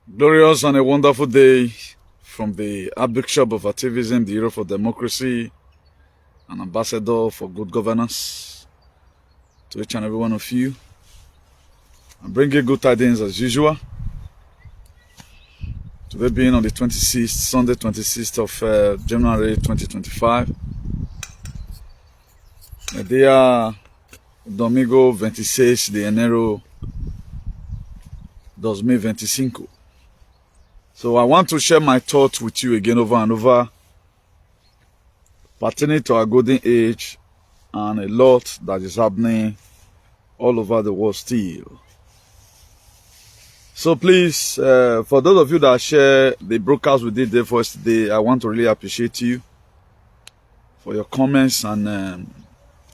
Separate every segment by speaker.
Speaker 1: Glorious and a wonderful day from the Archbishop of Activism, the Year of Democracy, an ambassador for good governance to each and every one of you. I'm bringing good tidings as usual. Today being on the 26th, Sunday 26th of January 2025. El día domingo 26 de enero 2025. So I want to share my thoughts with you again over and over, pertaining to our golden age and a lot that is happening all over the world still. So please, for those of you that share the broadcast we did there for us today, I want to really appreciate you for your comments and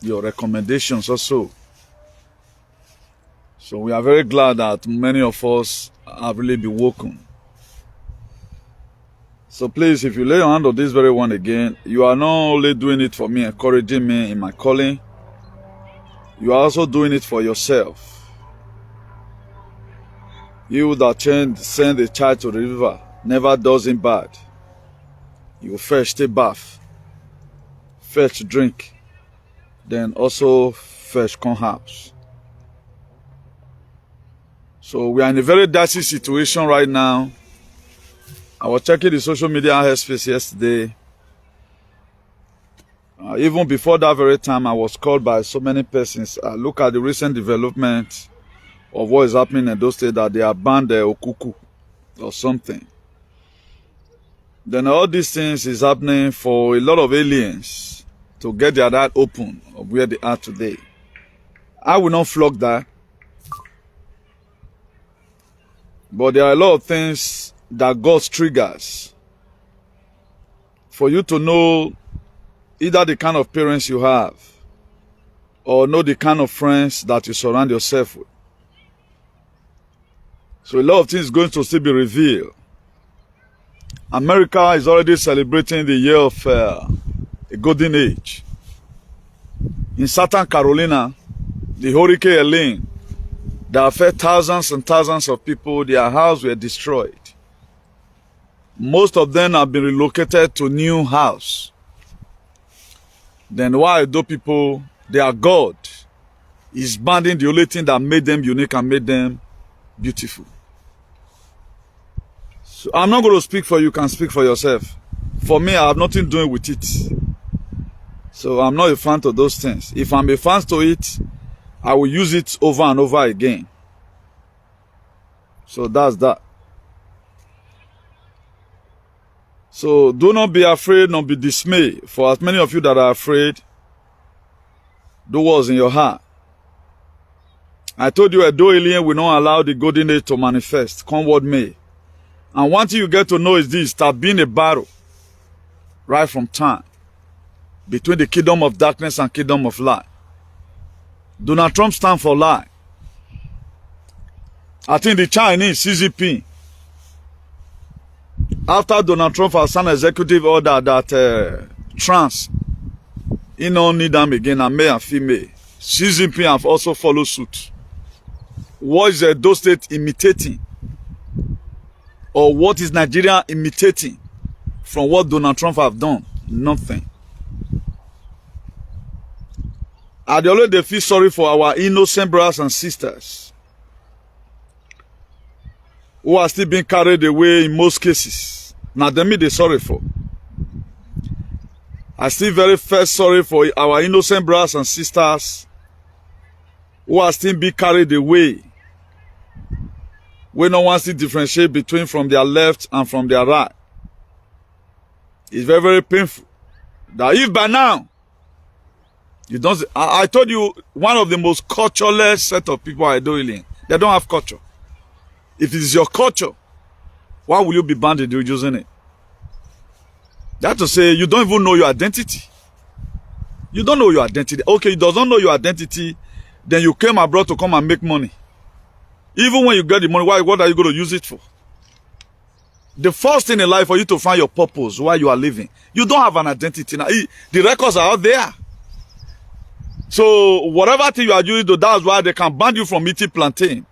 Speaker 1: your recommendations also. So we are very glad that many of us have really been woken. So please, if you lay your hand on this very one again, you are not only doing it for me, encouraging me in my calling, you are also doing it for yourself. You that send a child to the river never does him bad. You first take bath, fetch drink, then also fetch come house. So we are in a very dicey situation right now. I was checking the social media airspace yesterday. Even before that very time, I was called by so many persons. Look at the recent development of what is happening in those states, that they are banned Okuku or something. Then all these things is happening for a lot of aliens to get their eyes open of where they are today. I will not flog that. But there are a lot of things that God triggers for you to know either the kind of parents you have or know the kind of friends that you surround yourself with. So a lot of things are going to still be revealed. America is already celebrating the year of a golden age. In Southern Carolina, the Hurricane Helene that affected thousands and thousands of people, their houses were destroyed. Most of them have been relocated to new house. Then why those people, their God is banning the only thing that made them unique and made them beautiful. So I'm not going to speak for you, you can speak for yourself. For me, I have nothing doing with it. So I'm not a fan of those things. If I'm a fan to it, I will use it over and over again. So that's that. So do not be afraid, nor be dismayed. For as many of you that are afraid, do what's in your heart. I told you a do alien will not allow the golden age to manifest, come what may. And one thing you get to know is this, that being a battle right from time between the kingdom of darkness and kingdom of light. Donald Trump stands for lie. I think the Chinese CCP, after Donald Trump has signed executive order that trans, he don't need them again, and male and female, CCP have also followed suit. What is those states imitating? Or what is Nigeria imitating from what Donald Trump have done? Nothing. I already feel sorry for our innocent brothers and sisters who are still being carried away in most cases. Now, them me they sorry for. I still very first sorry for our innocent brothers and sisters who are still being carried away, when no one still differentiate between from their left and from their right. It's very, very painful. That if by now, you don't, I told you, one of the most cultureless set of people I do in, they don't have culture. If it is your culture, why will you be banded using it? That to say, you don't even know your identity. You don't know your identity. Okay, you don't know your identity, then you came abroad to come and make money. Even when you get the money, what are you going to use it for? The first thing in life for you to find your purpose while you are living. You don't have an identity. Now, the records are out there. So whatever thing you are doing, that's why they can ban you from eating plantain.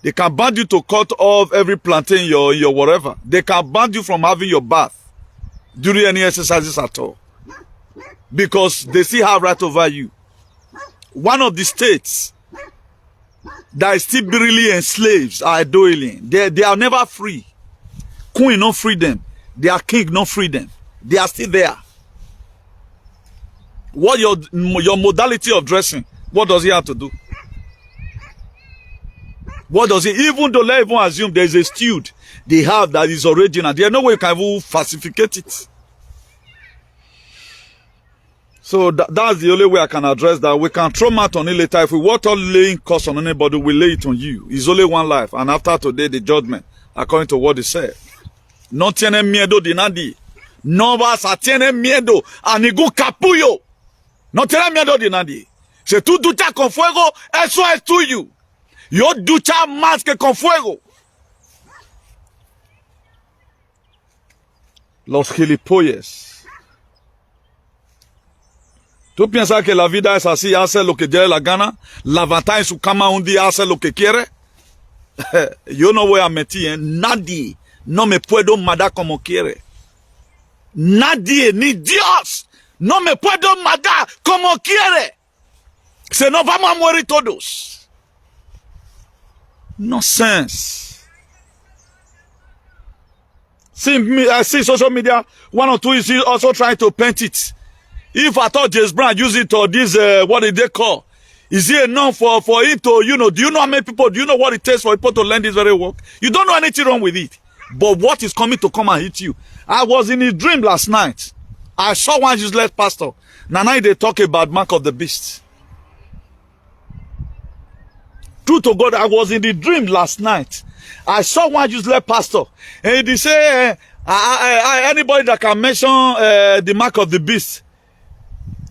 Speaker 1: They can ban you to cut off every plantain in your whatever. They can ban you from having your bath during any exercises at all. Because they still have right over you. One of the states that is still really enslaved are Edoilian. They are never free. Queen not free them. Their king not free them. They are still there. What your modality of dressing, what does he have to do? What does he, even though let's even assume there is a stewed they have that is original, there's no way you can even falsificate it. So that's the only way I can address that. We can throw mat on it later. If we want on laying curse on anybody, we lay it on you. It's only one life. And after today, the judgment, according to what he said. No tiene miedo de nadie. No vas a tiene miedo a ningún capullo. No tiene miedo de nadie. Si tú duchas con fuego, eso es tuyo. Yo ducha más que con fuego. Los gilipollas. ¿Tú piensas que la vida es así, hace lo que dé la gana? Levantar en su cama un día, hace lo que quiere? Yo no voy a mentir, ¿eh? Nadie no me puede matar como quiere. Nadie, ni Dios, no me puede matar como quiere. Se nos vamos a morir todos. No sense. See, I see social media, one or two is also trying to paint it. If I thought James Brown use it or this, what did they call? Is it enough for it to, you know, do you know how many people, do you know what it takes for people to learn this very work? You don't know anything wrong with it. But what is coming to come and hit you? I was in a dream last night. I saw one useless pastor. Now they talk about mark of the beast. True to God, I was in the dream last night. I saw one useless pastor. And they say, anybody that can mention the mark of the beast.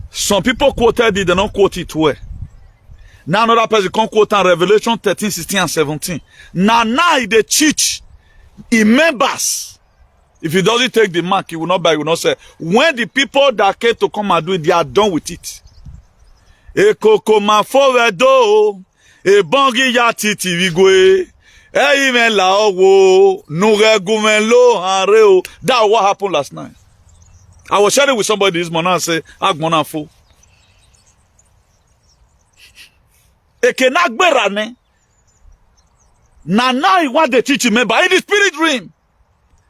Speaker 1: Some people quoted it, they don't quote it well. Now another person can quote on Revelation 13, 16, and 17. Now they teach in members. If he doesn't take the mark, he will not buy, he will not say. When the people that came to come and do it, they are done with it. Ekoko ma fovedo, e bangi ya titi vigwe, e imen la owo, nure gumen lo hanreo. That's what happened last night. I was sharing with somebody this morning and say, Agmonafo. Eke nagberane. Now he want to teach him, but in the spirit dream,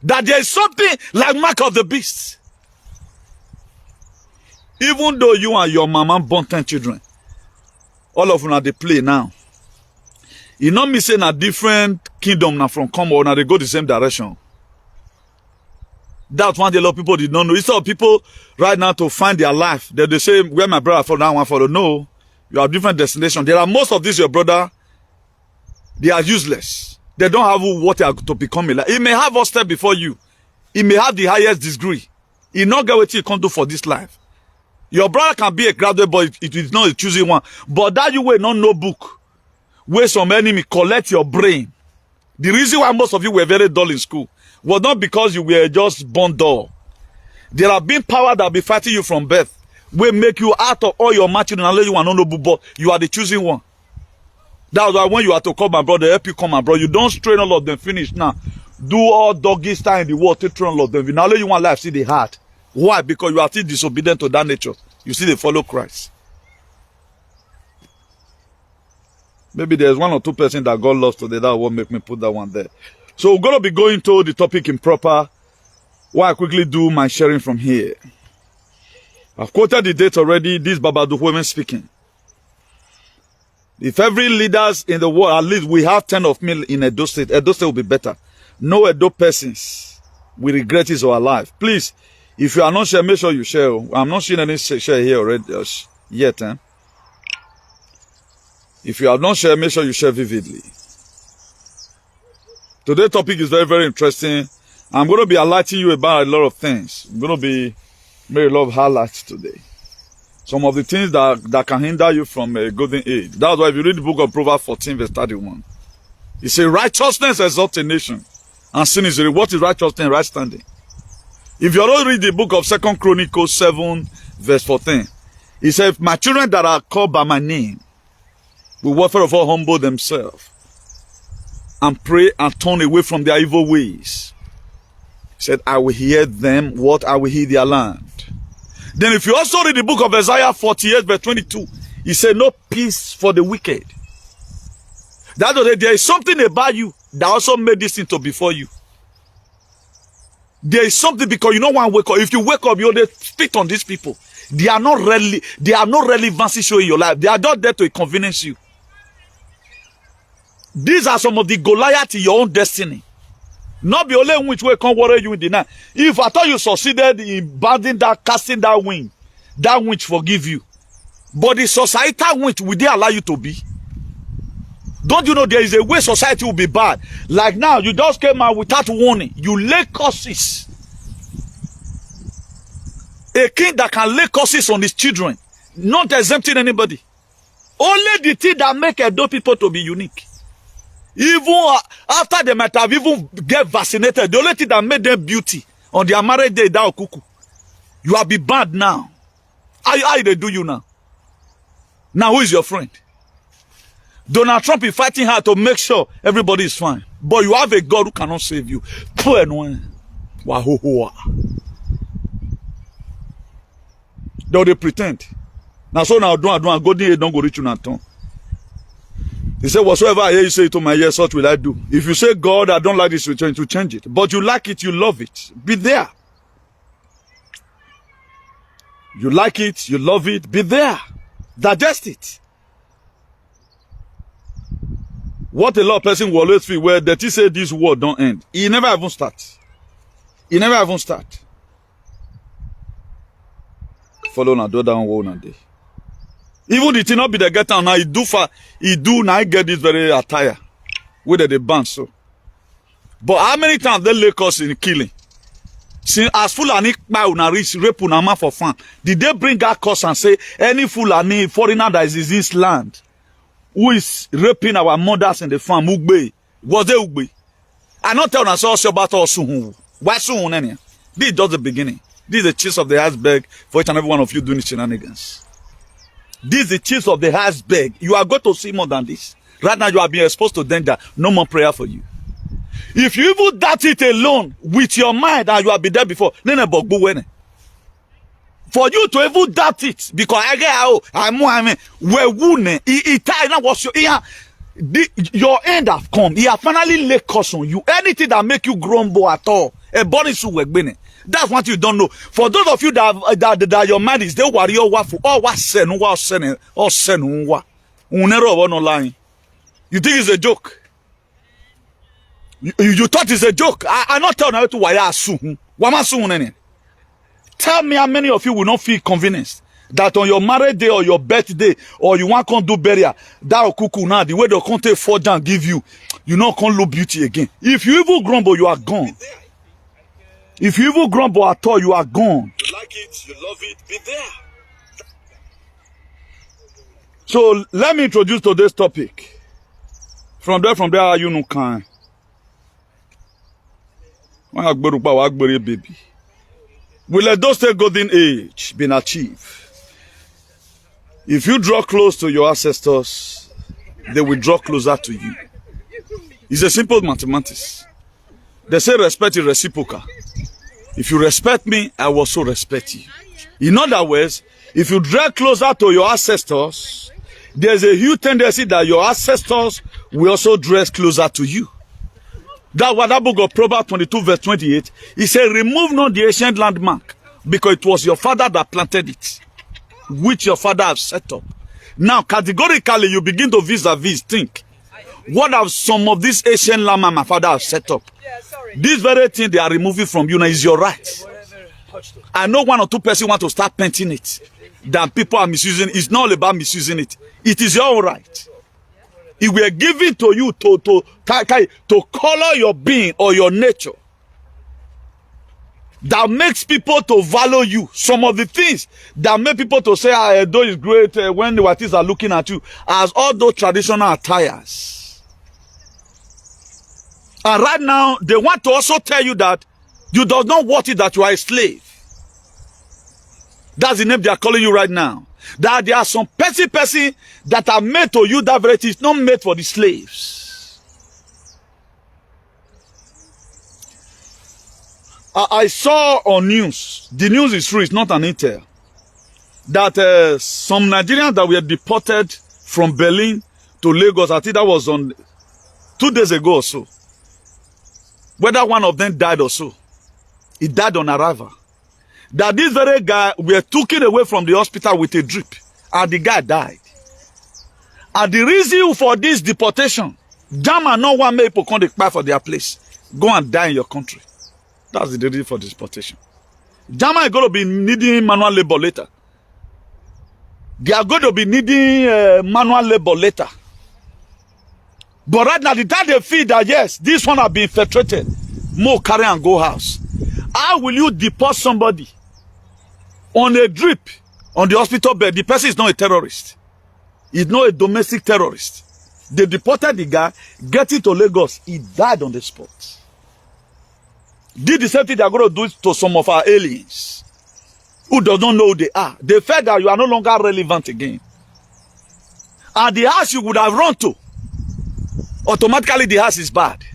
Speaker 1: that there is something like mark of the beast. Even though you and your mama born 10 children, all of them are they play now. You know me saying a different kingdom now from come or now they go the same direction. That's one day a lot of people did not know. Instead of people right now to find their life, they say, where my brother for now, one for the no. You have different destinations. There are most of these, your brother, they are useless. They don't have what they are to become. He may have a step before you. He may have the highest degree. He not get what he can do for this life. Your brother can be a graduate, but it is not a choosing one. But that you will not know book. Where some enemy collect your brain. The reason why most of you were very dull in school was not because you were just born dull. There have been power that be fighting you from birth. Will make you out of all your matching and let you want no book, but you are the choosing one. That's why when you are to call my brother, help you come my brother. You don't strain all of them, finish now. Do all doggy style in the world, to train all of them. Now let you want life, see the heart. Why? Because you are still disobedient to that nature. You see they follow Christ. Maybe there's one or two persons that God loves today that won't make me put that one there. So we're going to be going to the topic in proper while I quickly do my sharing from here. I've quoted the date already. This Babadu women speaking. If every leaders in the world, at least we have 10 of me in Edo State will be better. No Edo persons we regret is our life. Please, if you are not sharing, make sure you share. I'm not seeing any share here already yet. If you have not shared, make sure you share vividly. Today's topic is very, very interesting. I'm going to be enlightening you about a lot of things. I'm going to be making a lot of highlights today. Some of the things that can hinder you from a golden age. That's why if you read the book of Proverbs 14 verse 31, it says righteousness exalts a nation and sin is what is righteousness? Right standing. If you already read the book of 2 Chronicles 7 verse 14, it says, my children that are called by my name will welfare of all humble themselves. and pray and turn away from their evil ways. He said, I will hear them, what? I will heal their land. Then if you also read the book of Isaiah 48 verse 22, he said, no peace for the wicked. That is, there is something about you that also made this thing to before you. There is something, because you know when wake up, if you wake up, you only spit on these people. They are not really, they have no relevancy showing your life. They are not there to inconvenience you. These are some of the Goliath in your own destiny. Not the only which way can worry you in the night. If I thought you succeeded in banding that, casting that wind, that winch forgive you. But the societal winch, will they allow you to be? Don't you know there is a way society will be bad? Like now, you just came out without warning. You lay curses. A king that can lay curses on his children, not exempting anybody. Only the thing that make those people to be unique. Even after they might have even get vaccinated, the only thing that made them beauty on their marriage day, that cuckoo. You have been bad now. How they do you now? Now who is your friend? Donald Trump is fighting hard to make sure everybody is fine. But you have a God who cannot save you. Though they pretend. Now so now don't go there, don't go reach you now. He said, whatsoever I hear you say to my ears, such will I do. If you say, God, I don't like this, return to change it. But you like it, you love it. Be there. You like it, you love it, be there. Digest it. What a lot of person will always feel, where that he said this war don't end. He never even start. He never even start. Follow na do down one na day. Even the thing not be the get down now, he do now get this very attire. Where they ban so. But how many times they lay us in killing? See, as Fulani na reach rape una for fun. Did they bring that cause and say any Fulani foreigner that is in this land who is raping our mothers in the farm, Ugbe? Was they Ugbe? I not tell us all about us soon. Why soon? This is just the beginning. This is the chips of the iceberg for each and every one of you doing shenanigans. This is the chips of the iceberg. You are going to see more than this. Right now you are being exposed to danger. No more prayer for you. If you even doubt it alone with your mind and you have been there before, for you to even doubt it, because your end have come. He have finally laid curse on you. Anything that make you grumble at all, that's what you don't know. For those of you that your mind is, they worry you think it's a joke? You thought it's a joke? I not tell you to why soon. Tell me how many of you will not feel convinced that on your marriage day or your birthday or you want to do burial, that cuckoo now, the way they can't take for and give you, you not can't look beauty again. If you even grumble, you are gone. If you even grumble at all, you are gone. You like it, you love it, be there. So let me introduce today's topic. From there, you know, can. Baby. Will a those golden age been achieved? If you draw close to your ancestors, they will draw closer to you. It's a simple mathematics. They say respect is reciprocal. If you respect me, I will also respect you. In other words, if you draw closer to your ancestors, there's a huge tendency that your ancestors will also dress closer to you. That's what that book of Proverbs 22 verse 28, he said, remove not the ancient landmark, because it was your father that planted it, which your father have set up. Now, categorically, you begin to vis-a-vis think, what have some of these ancient landmark my father have set up? This very thing they are removing from you now is your right. I know one or two persons want to start painting it, that people are misusing it. It's not all about misusing it. It is your own right. It will given to you to color your being or your nature. That makes people to value you. Some of the things that make people to say, though is great when the whites are looking at you, as all those traditional attires. And right now, they want to also tell you that you do not want it, that you are a slave. That's the name they are calling you right now. That there are some person that are made to you that very thing is not made for the slaves. I saw on news, the news is true, it's not an intel, that some Nigerians that were deported from Berlin to Lagos, I think that was on 2 days ago or so, whether one of them died or so, he died on arrival. That this very guy were taken away from the hospital with a drip, and the guy died. And the reason for this deportation, German no one may people come to buy for their place. Go and die in your country. That's the reason for deportation. German is going to be needing manual labor later. They are going to be needing manual labor later. But right now, the time they feel that yes, this one have been infiltrated, more carry and go house. How will you deport somebody on a drip on the hospital bed? The person is not a terrorist. He's not a domestic terrorist. They deported the guy, get it to Lagos. He died on the spot. Did the same thing they are going to do to some of our aliens who does not know who they are. They felt that you are no longer relevant again. And the house you would have run to, automatically the house is bad.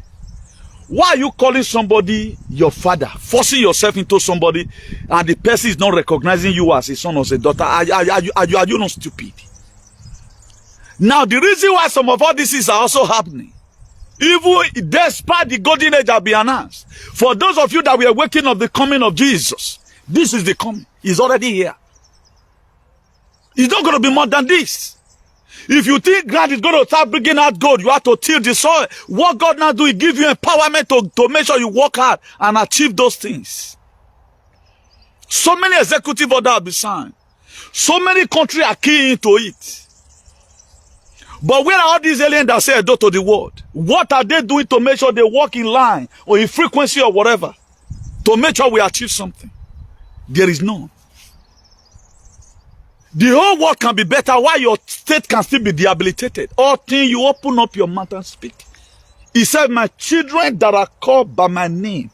Speaker 1: Why are you calling somebody your father, forcing yourself into somebody, and the person is not recognizing you as a son or a daughter? Are you not stupid? Now, the reason why some of all this is also happening, even despite the golden age have been announced, for those of you that were waking up the coming of Jesus, this is the coming. He's already here. It's not going to be more than this. If you think God is going to start bringing out gold, you have to till the soil. What God now do, He give you empowerment to make sure you work hard and achieve those things. So many executive orders have been signed. So many countries are keying into it. But where are all these aliens that say do to the world? What are they doing to make sure they walk in line or in frequency or whatever to make sure we achieve something? There is none. The whole world can be better while your state can still be debilitated. All things you open up your mouth and speak. He said, my children that are called by my name,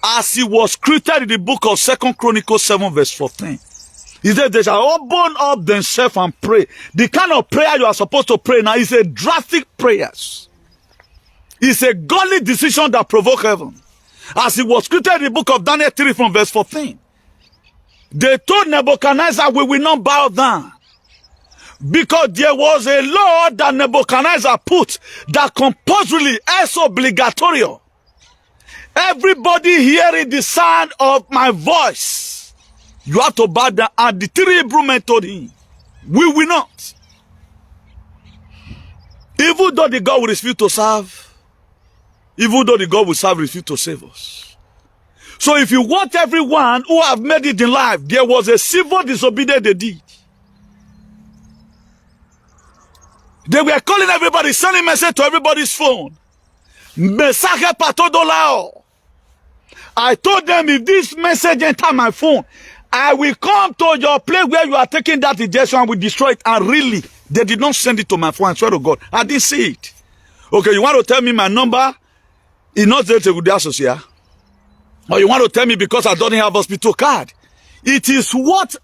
Speaker 1: as he was created in the book of 2 Chronicles 7 verse 14. He said, they shall open up themselves and pray. The kind of prayer you are supposed to pray now is a drastic prayers. It's a godly decision that provoke heaven. As it was created in the book of Daniel 3 from verse 14. They told Nebuchadnezzar, we will not bow down. Because there was a law that Nebuchadnezzar put that compulsorily is obligatory. Everybody hearing the sound of my voice, you have to bow down. And the 3 Hebrew men told him, we will not. Even though the God will refuse to serve, even though the God will serve, refuse to save us. So if you want everyone who have made it in life, there was a civil disobedience they did. They were calling everybody, sending message to everybody's phone. Message par todo lado. I told them, if this message enter my phone, I will come to your place where you are taking that injection and will destroy it. And really, they did not send it to my phone. I swear to God, I didn't see it. Okay, you want to tell me my number is not there to the associate? Or you want to tell me because I don't have hospital card? It is what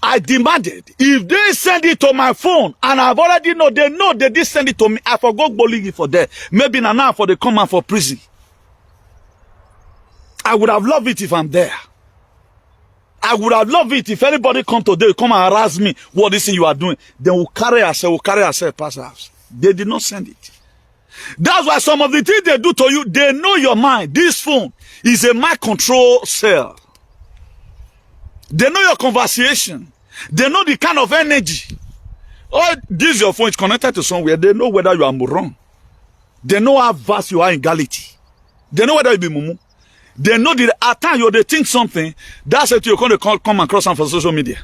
Speaker 1: I demanded. If they send it to my phone, and I've already know they did send it to me, I forgot bullying for that. Maybe now for the command for prison. I would have loved it if I'm there. I would have loved it if anybody come today, come and harass me, what is it you are doing? Then we'll carry ourselves past the house. They did not send it. That's why some of the things they do to you, they know your mind. This phone is a mind control cell. They know your conversation. They know the kind of energy. Oh, this your phone is connected to somewhere. They know whether you are wrong. They know how vast you are in Gality. They know whether you be mumu. They know that at times you they think something, that's it you're going to come across on for social media.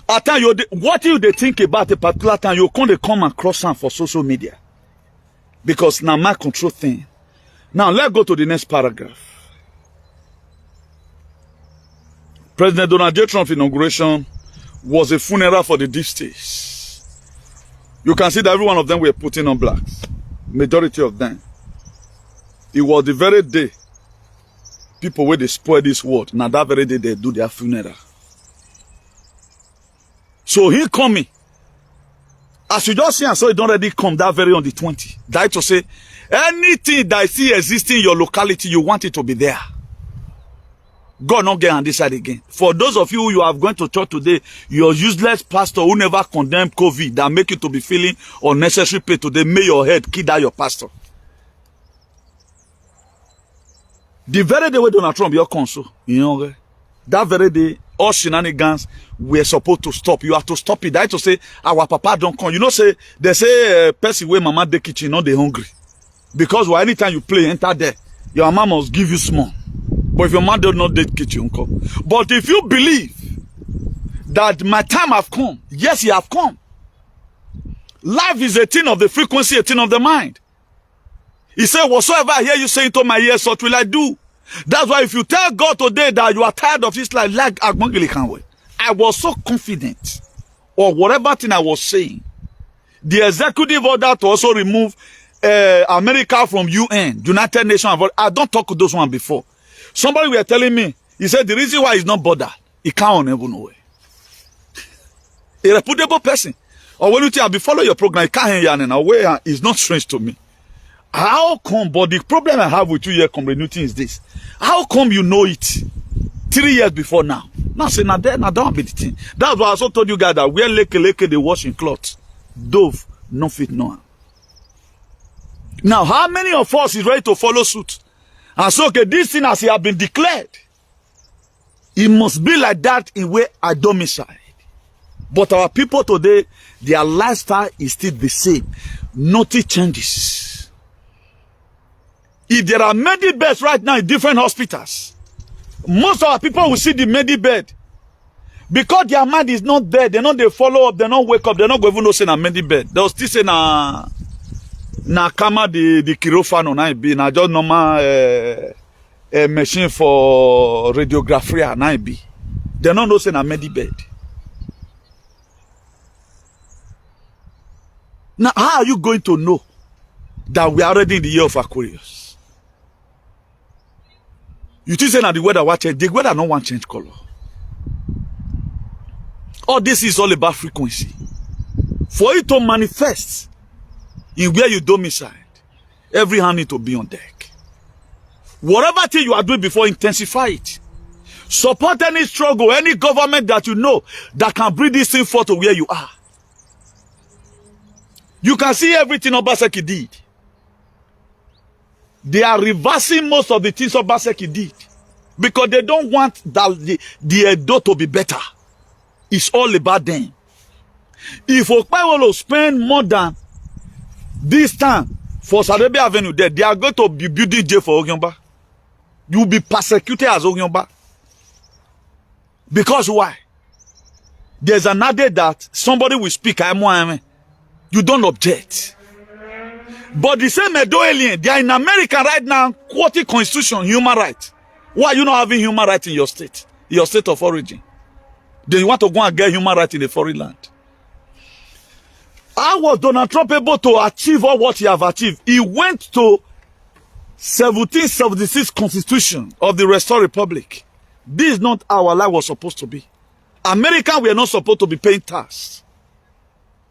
Speaker 1: At times you what you they think about a particular time, you're going to come across on for social media. Because now my control thing. Now let's go to the next paragraph. President Donald J. Trump's inauguration was a funeral for the deep states. You can see that every one of them were putting on blacks. Majority of them. It was the very day people where they spoil this world. Now that very day they do their funeral. So he coming. As you just see and so it don't already come that very on the 20th. That to say, Anything that I see existing in your locality, you want it to be there. God not get on this side again. For those of you have gone to church today, your useless pastor who never condemned COVID that make you to be feeling unnecessary pain today, may your head kill that your pastor. The very day when Donald Trump your console, you know, that very day, all shenanigans were supposed to stop. You have to stop it. That to say, our papa don't come. You know, say they say person where mama the kitchen, not they hungry. Because well, anytime you play, enter there, your mama must give you small. But if your man does not date kitchen, come. But if you believe that my time have come, yes, he have come. Life is a thing of the frequency, a thing of the mind. He said, whatsoever I hear you say into my ears, what will I do? That's why if you tell God today that you are tired of this life, like I was so confident or whatever thing I was saying. The executive order to also remove America from UN, United Nations. I don't talk to those one before. Somebody were telling me, he said the reason why he's not bothered, he can't even know it. A reputable person. Or when you tell me, follow your program, you can't hear and away is not strange to me. How come? But the problem I have with you here, community, is this. How come you know it 3 years before now? Now say now don't be the thing. That's why I also told you guys that where leke they washing clothes. Dove no fit no. Now how many of us is ready to follow suit? And so okay, this thing as it have been declared, it must be like that in where I domicile. But our people today, their lifestyle is still the same. Nothing changes. If there are medibeds right now in different hospitals, most of our people will see the medibed. Because their mind is not there, they don't they follow up, they don't wake up, they don't go even know say na medibed. They'll still say na kama the kirofano na be na just normal machine for radiography na be. They don't know say na medibed. Now how are you going to know that we are already in the year of Aquarius? You think say that the weather watch change, the weather no want change color. All this is all about frequency. For it to manifest in where you domicile, every hand need to be on deck. Whatever thing you are doing before, intensify it. Support any struggle, any government that you know that can bring this thing forth to where you are. You can see everything Obaseki did. They are reversing most of the things Obaseki did. Because they don't want that the Edo to be better. It's all about them. If Okpaiwo will spend more than this time for Sadebe Avenue there, they are going to be building jail for Ogyomba. You will be persecuted as Ogyomba. Because why? There's another that somebody will speak, you don't object. But the same Edo alien, they are in America right now, quoting constitution, human rights. Why are you not having human rights in your state of origin? Then you want to go and get human rights in a foreign land. How was Donald Trump able to achieve all what he have achieved? He went to 1776 Constitution of the Restored Republic. This is not how our life was supposed to be. America, we are not supposed to be paying tax.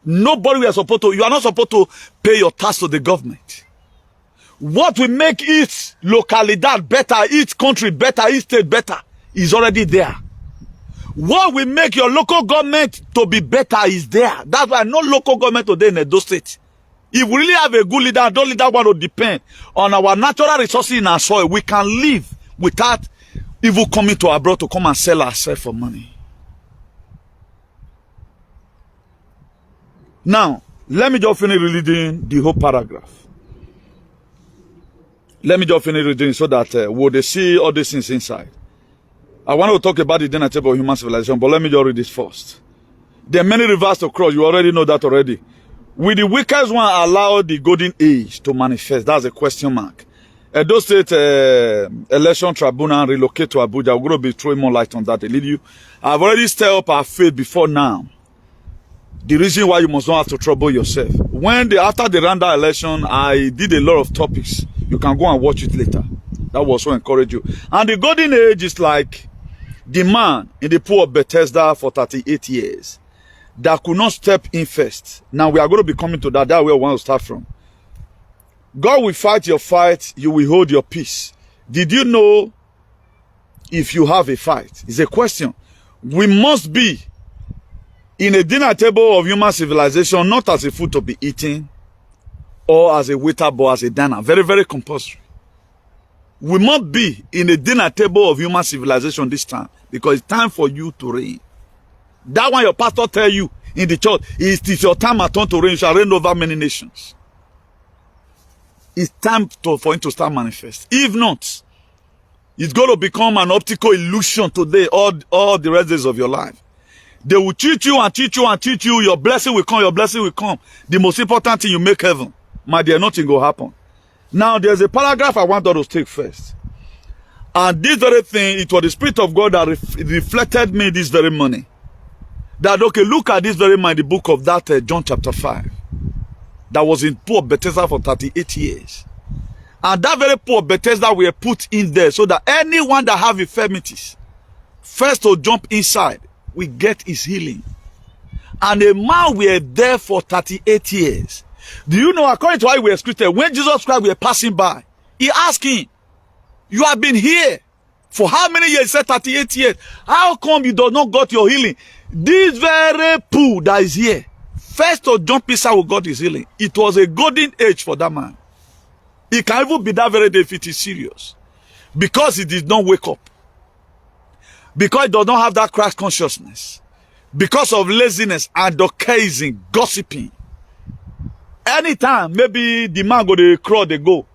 Speaker 1: Nobody we are supposed to, you are not supposed to pay your tax to the government. What will make each locality better, each country better, each state better is already there. What will make your local government to be better is there. That's why no local government today in Edo State. If we really have a good leader, don't let that one to depend on our natural resources in our soil. We can live without evil coming to abroad to come and sell ourselves for money. Now, let me just finish reading the whole paragraph. Let me just finish reading so that we'll see all these things inside. I want to talk about the dinner table of human civilization, but let me just read this first. There are many rivers to cross. You already know that already. Will the weakest one allow the golden age to manifest? That's a question mark. Edo State election tribunal relocate to Abuja. We're going to be throwing more light on that. They lead you. I've already stirred up our faith before now. The reason why you must not have to trouble yourself. After the random election, I did a lot of topics. You can go and watch it later. That will also encourage you. And the golden age is like the man in the pool of Bethesda for 38 years that could not step in first. Now we are going to be coming to that. That's where we want to start from. God will fight your fight, you will hold your peace. Did you know if you have a fight? It's a question. We must be in a dinner table of human civilization, not as a food to be eaten or as a waiter, but as a diner. Very, very compulsory. We must be in a dinner table of human civilization this time, because it's time for you to reign. That one your pastor tell you in the church, it is your time at turn to reign, you shall reign over many nations. It's time for him to start manifest. If not, it's going to become an optical illusion today, all the rest of your life. They will cheat you and cheat you and cheat you. Your blessing will come, your blessing will come. The most important thing, you make heaven. My dear, nothing will happen. Now, there's a paragraph I want us to take first. And this very thing, it was the Spirit of God that reflected me this very morning. That, okay, look at this very morning, the book of that John chapter 5. That was in poor Bethesda for 38 years. And that very poor Bethesda were put in there so that anyone that have infirmities, first to jump inside, will get his healing. And a man were there for 38 years. Do you know, according to how we were scripted, when Jesus Christ were passing by, he asked him, you have been here for how many years? He said 38 years. How come you do not got your healing? This very pool that is here, first to jump inside who got his healing. It was a golden age for that man. He can even be that very day if it is serious. Because he did not wake up. Because he does not have that Christ consciousness. Because of laziness, advocating, gossiping. Anytime, maybe the man go to crowd, they go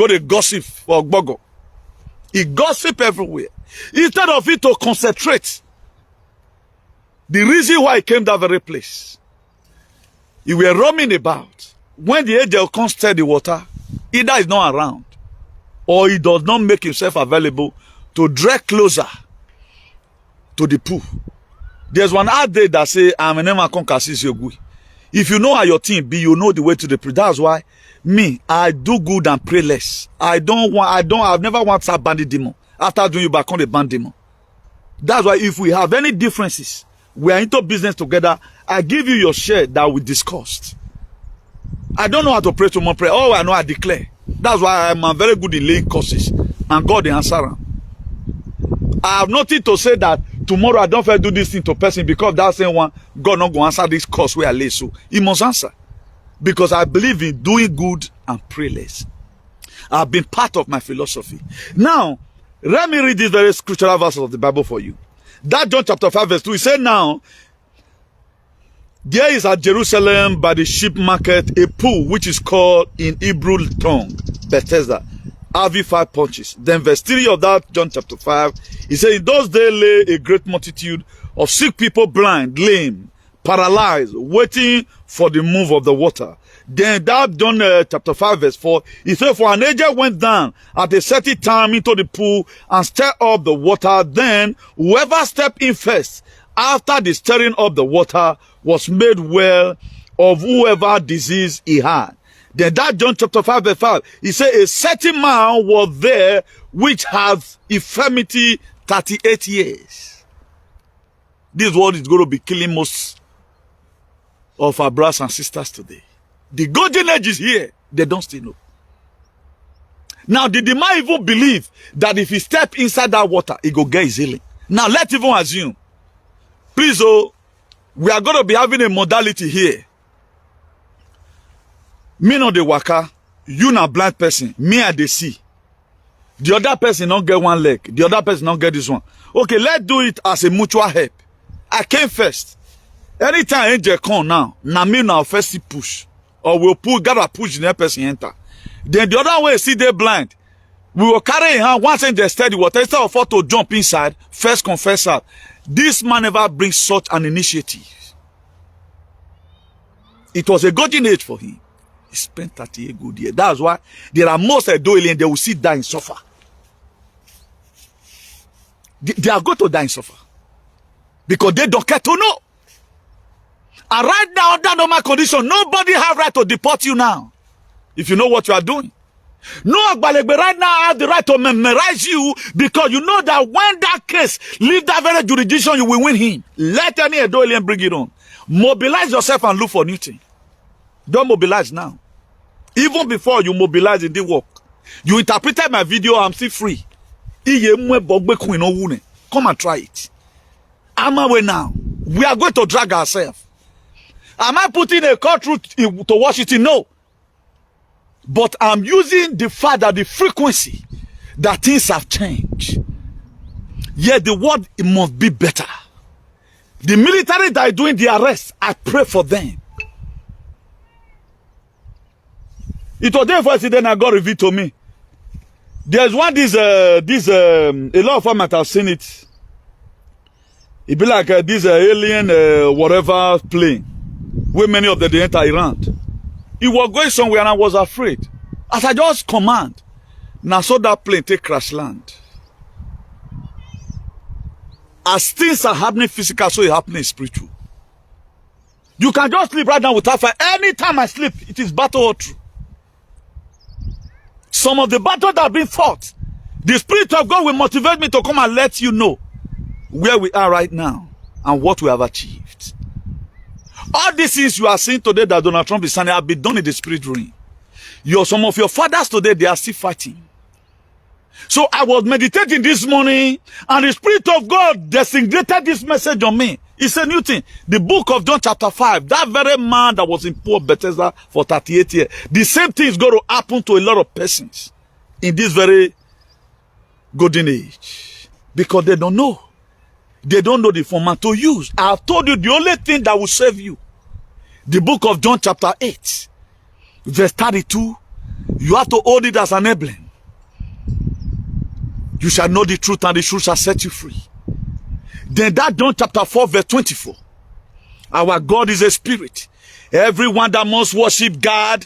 Speaker 1: to gossip for Bogo. He gossip everywhere. Instead of it to concentrate. The reason why he came to that very place. He were roaming about. When the angel comes stir the water, either he's not around, or he does not make himself available to drag closer to the pool. There's one out there that say, I'm a name I can't assist you. If you know how your team be, you know the way to the pool. That's why me, I do good and pray less. I've never want to bandit demon. After doing you back on the band demon. That's why if we have any differences, we are into business together, I give you your share that we discussed. I don't know how to pray to more prayer. Oh, I know I declare. That's why I'm very good in laying courses. And God the answer. I have nothing to say that tomorrow I don't fair do this thing to person because that same one, God not going to answer this course where I lay. So he must answer. Because I believe in doing good and pray less. I've been part of my philosophy. Now, let me read this very scriptural verse of the Bible for you. That John chapter 5 verse 2, he said now, there is at Jerusalem by the sheep market a pool which is called in Hebrew tongue Bethesda, having 5 punches. Then verse 3 of that John chapter 5, he said, in those days lay a great multitude of sick people, blind, lame, paralyzed, waiting for the move of the water. Then that John chapter 5 verse 4, he said, for an angel went down at a certain time into the pool and stirred up the water. Then whoever stepped in first after the stirring up the water was made well of whoever disease he had. Then that John chapter 5 verse 5, he said, a certain man was there which had infirmity 38 years. This world is going to be killing most of our brothers and sisters today. The golden age is here. They don't still know. Now, did the man even believe that if he step inside that water, he go get his healing? Now, let's even assume. Please, oh, we are going to be having a modality here. Me no the waka, you na blind person, me I dey see. The other person don't get one leg, the other person don't get this one. Okay, let's do it as a mutual help. I came first. Anytime angel come now, na me now first push. Or we'll pull, gotta push the person enter. Then the other way, see they blind. We will carry in hand once angel steady water. Instead of to jump inside, first confess out. This man never brings such an initiative. It was a golden age for him. He spent 38 good years. That's why there are most Edoilians, they will sit down and suffer. They are going to die and suffer. Because they don't care to know. And right now, under normal condition, nobody have right to deport you now. If you know what you are doing. No Agbalegbe right now have the right to memorize you because you know that when that case leave that very jurisdiction, you will win him. Let any Edoilian bring it on. Mobilize yourself and look for new thing. Don't mobilize now. Even before you mobilize in the work, you interpreted my video, I'm still free. Come and try it. I'm away now. We are going to drag ourselves. Am I putting a court route to Washington? No. But I'm using the fact that the frequency that things have changed. Yet the world it must be better. The military that are doing the arrest, I pray for them. It was there first, then I got revealed to me. There's one, a lot of them might have seen it. It be like this alien, whatever plane, where many of them they enter Iran. It was going somewhere and I was afraid. As I just command, now saw that plane take crash land. As things are happening physical, so it happening spiritual. You can just sleep right now without fire. Anytime I sleep, it is battle or true. Some of the battles that have been fought, the Spirit of God will motivate me to come and let you know where we are right now and what we have achieved. All these things you are seeing today that Donald Trump is saying have been done in the spirit realm. Some of your fathers today, they are still fighting. So I was meditating this morning and the Spirit of God designated this message on me. It's a new thing. The book of John chapter 5, that very man that was in poor Bethesda for 38 years, the same thing is going to happen to a lot of persons in this very golden age. Because they don't know. They don't know the format to use. I have told you the only thing that will save you. The book of John chapter 8, verse 32, you have to hold it as an emblem. You shall know the truth and the truth shall set you free. Then that John chapter 4 verse 24. Our God is a spirit. Everyone that must worship God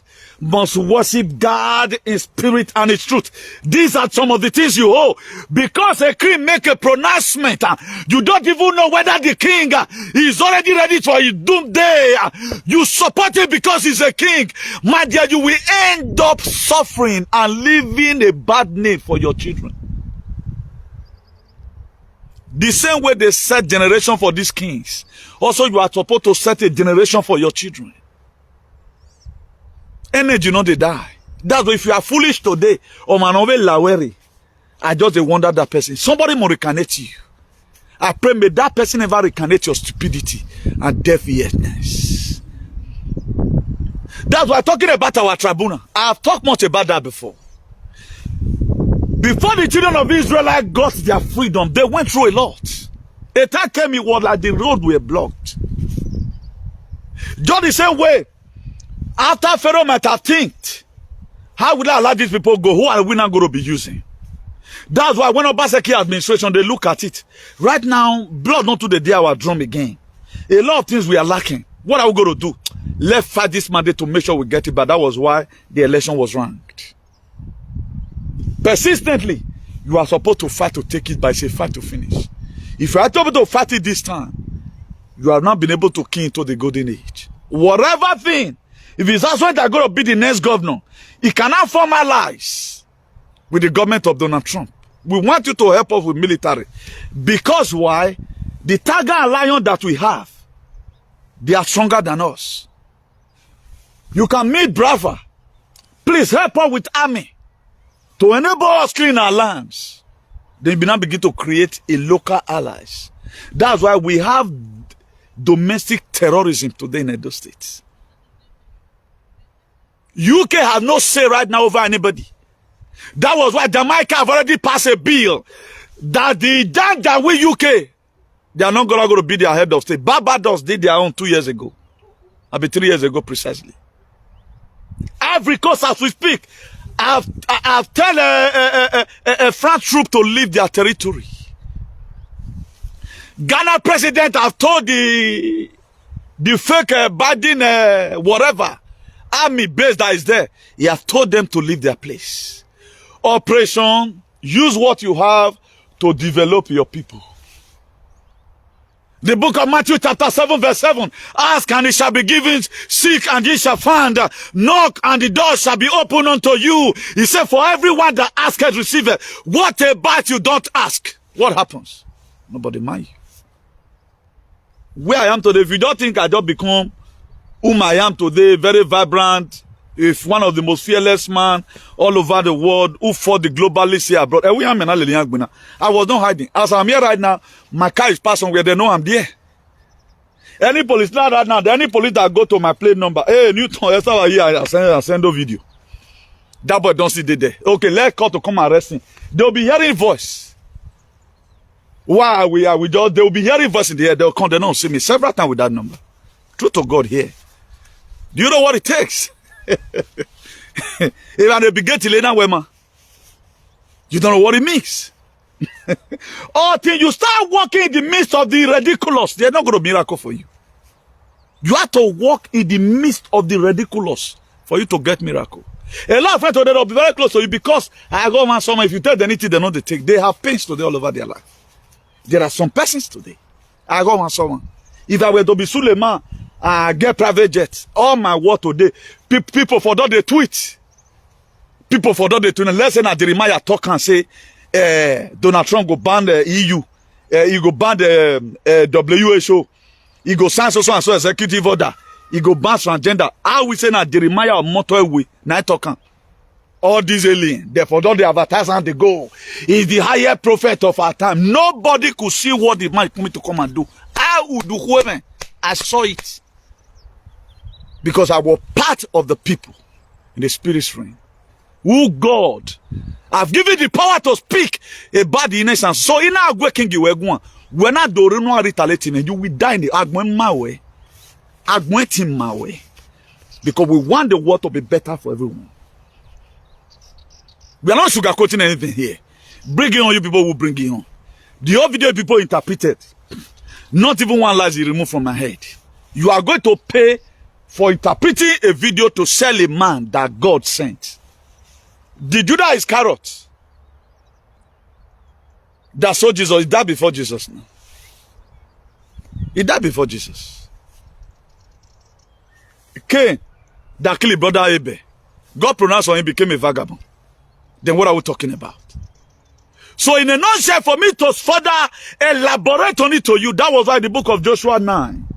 Speaker 1: in spirit and in truth. These are some of the things you owe. Because a king make a pronouncement, you don't even know whether the king is already ready for his doomsday. You support him because he's a king. My dear, you will end up suffering and leaving a bad name for your children. The same way they set generation for these kings, also you are supposed to set a generation for your children. Energy, not they die. That's why if you are foolish today, or manove laweri, I just wonder that person. Somebody will recarnate you. I pray may that person never recarnate your stupidity and deaf-earedness. That's why I'm talking about our tribunal. I've talked much about that before. Before the children of Israel got their freedom, they went through a lot. A time came, it was like the road were blocked. Just the same way, after Pharaoh might have think, how will I allow these people go? Who are we not going to be using? That's why when Obaseki administration, they look at it. Right now, blood not to the day our drum again. A lot of things we are lacking. What are we going to do? Let's fight this mandate to make sure we get it. But that was why the election was ranked. Persistently, you are supposed to fight to take it, but it's a fight to finish. If you are able to fight it this time, you have not been able to key into the golden age. Whatever thing, if it's also that going to be the next governor, he cannot formalize with the government of Donald Trump. We want you to help us with military. Because why? The tiger and lion that we have, they are stronger than us. You can meet Brava. Please help us with army to enable us clean our lands. Then we now begin to create a local allies. That's why we have domestic terrorism today in Edo State. UK has no say right now over anybody. That was why Jamaica have already passed a bill that the that we UK, they are not going to be their head of state. Barbados did their own 2 years ago. Maybe 3 years ago precisely. Every coast as we speak, I've tell a French troop to leave their territory. Ghana president have told the fake Biden whatever army base that is there, he has told them to leave their place. Operation, use what you have to develop your people. The book of Matthew chapter 7 verse 7. Ask and it shall be given. Seek and ye shall find. Knock and the door shall be opened unto you. He said, for everyone that asketh receiveth. What about you don't ask? What happens? Nobody mind you. Where I am today, if you don't think I just become whom I am today, very vibrant, if one of the most fearless man all over the world who fought the globalists here abroad. I was not hiding. As I'm here right now, my car is passing where they know I'm there. Any police now right now, any police that go to my plate number, hey, Newton, let's have here, I send a video. That boy don't see they there. Okay, let's call to come arrest him. They'll be hearing voice. Why we just, they'll be hearing voice in the air. They'll come, they don't see me several times with that number. Truth to God here. Do you know what it takes? If I begin to lay down women, you don't know what it means. Until you start walking in the midst of the ridiculous, they're not going to miracle for you. You have to walk in the midst of the ridiculous for you to get miracle. A lot of friends today will be very close to you because I go man someone, if you tell them anything they know they take, they have pains today all over their life. There are some persons today. I go man someone. If I were to be Suleiman, get private jets, all my word today, people for that they tweet. People for that they tweet. Let's say that Jeremiah talk and say, Donald Trump go ban the EU, he go ban the WHO, he go sign so and so executive order, he go ban transgender. How we say that Jeremiah or motorway, night talking. All these aliens, therefore don't they advertise and they go. He's the higher prophet of our time. Nobody could see what the man coming to come and do. I would do whoever. I saw it. Because I was part of the people in the spirit realm. Who God have given the power to speak about the innocence. So in our working you were going. When I do not retaliate, you will die in the argument my way. Argument in my way. Because we want the world to be better for everyone. We are not sugarcoating anything here. Bring it on, you people will bring it on. The whole video people interpreted. Not even one lie is removed from my head. You are going to pay for interpreting a video to sell a man that God sent. The Judah Iscariot that saw Jesus, he died before Jesus now. He died before Jesus. Cain that killed his brother Abel, God pronounced on him, became a vagabond. Then what are we talking about? So in a nutshell, for me to further elaborate on it to you, that was why the book of Joshua 9,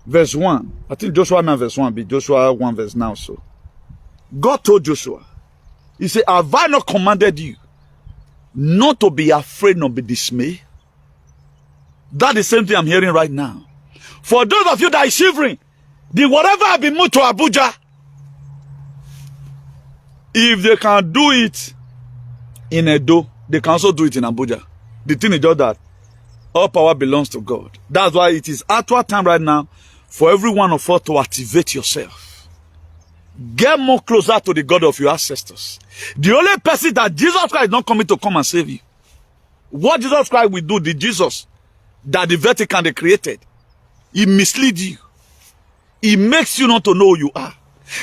Speaker 1: verse 1. I think Joshua 9 verse 1 be Joshua 1 verse now. So God told Joshua, he said, have I not commanded you not to be afraid, nor be dismayed? That's the same thing I'm hearing right now. For those of you that are shivering, the whatever have been moved to Abuja, if they can do it in Edo, they can also do it in Abuja. The thing is just that all power belongs to God. That's why it is actual time right now for every one of us to activate yourself. Get more closer to the God of your ancestors. The only person that Jesus Christ is not coming to come and save you. What Jesus Christ will do, the Jesus that the Vatican they created, he misleads you. He makes you not to know who you are.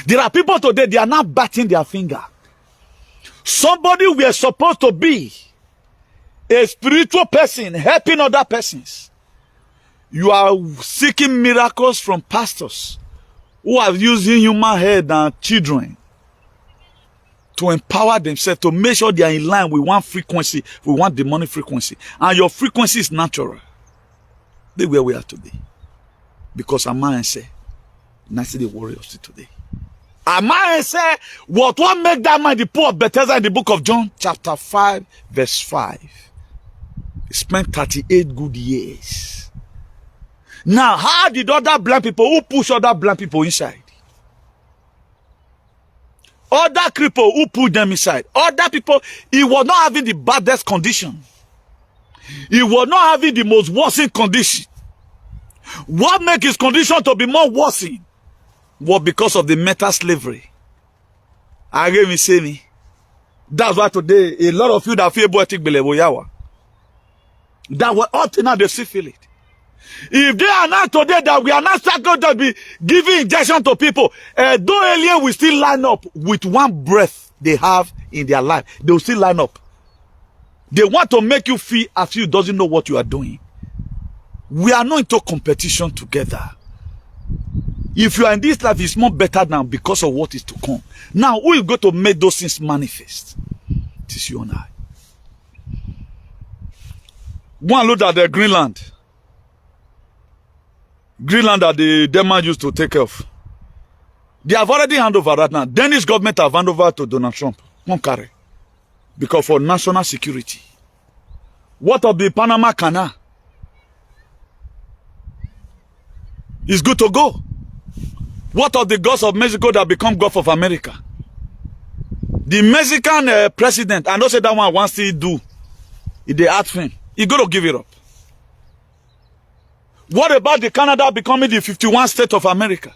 Speaker 1: There are people today, they are not batting their finger. Somebody we are supposed to be a spiritual person helping other persons. You are seeking miracles from pastors who are using human head and children to empower themselves, to make sure they are in line with one frequency, with one demonic frequency. And your frequency is natural. That's where we are today. Because a man said, and I see the warriors today. A man said, what make that man the poor of Bethesda in the book of John, chapter 5, verse 5. He spent 38 good years. Now, how did other blind people, who push other blind people inside? Other cripple, who put them inside? Other people, he was not having the baddest condition. He was not having the most worsened condition. What makes his condition to be more worsened? Was because of the mental slavery. I gave me say me. That's why today a lot of you that feel boetic belevoyawa. That were up to now they still feel it. If they are not today that we are not going to be giving injection to people, though alien will still line up with one breath they have in their life, they will still line up. They want to make you feel as you doesn't know what you are doing. We are not into competition together. If you are in this life, it's more better now because of what is to come. Now, who is going to make those things manifest? It is you and I. Go and look at the Greenland. Greenland that the Denmark used to take off. They have already handed over right now. Dennis government have handed over to Donald Trump. Won't carry. Because for national security. What of the Panama Canal? It's good to go. What of the Gulf of Mexico that become Gulf of America? The Mexican president, I know say that one wants to do. If they ask him, he's going to give it up. What about the Canada becoming the 51st state of America?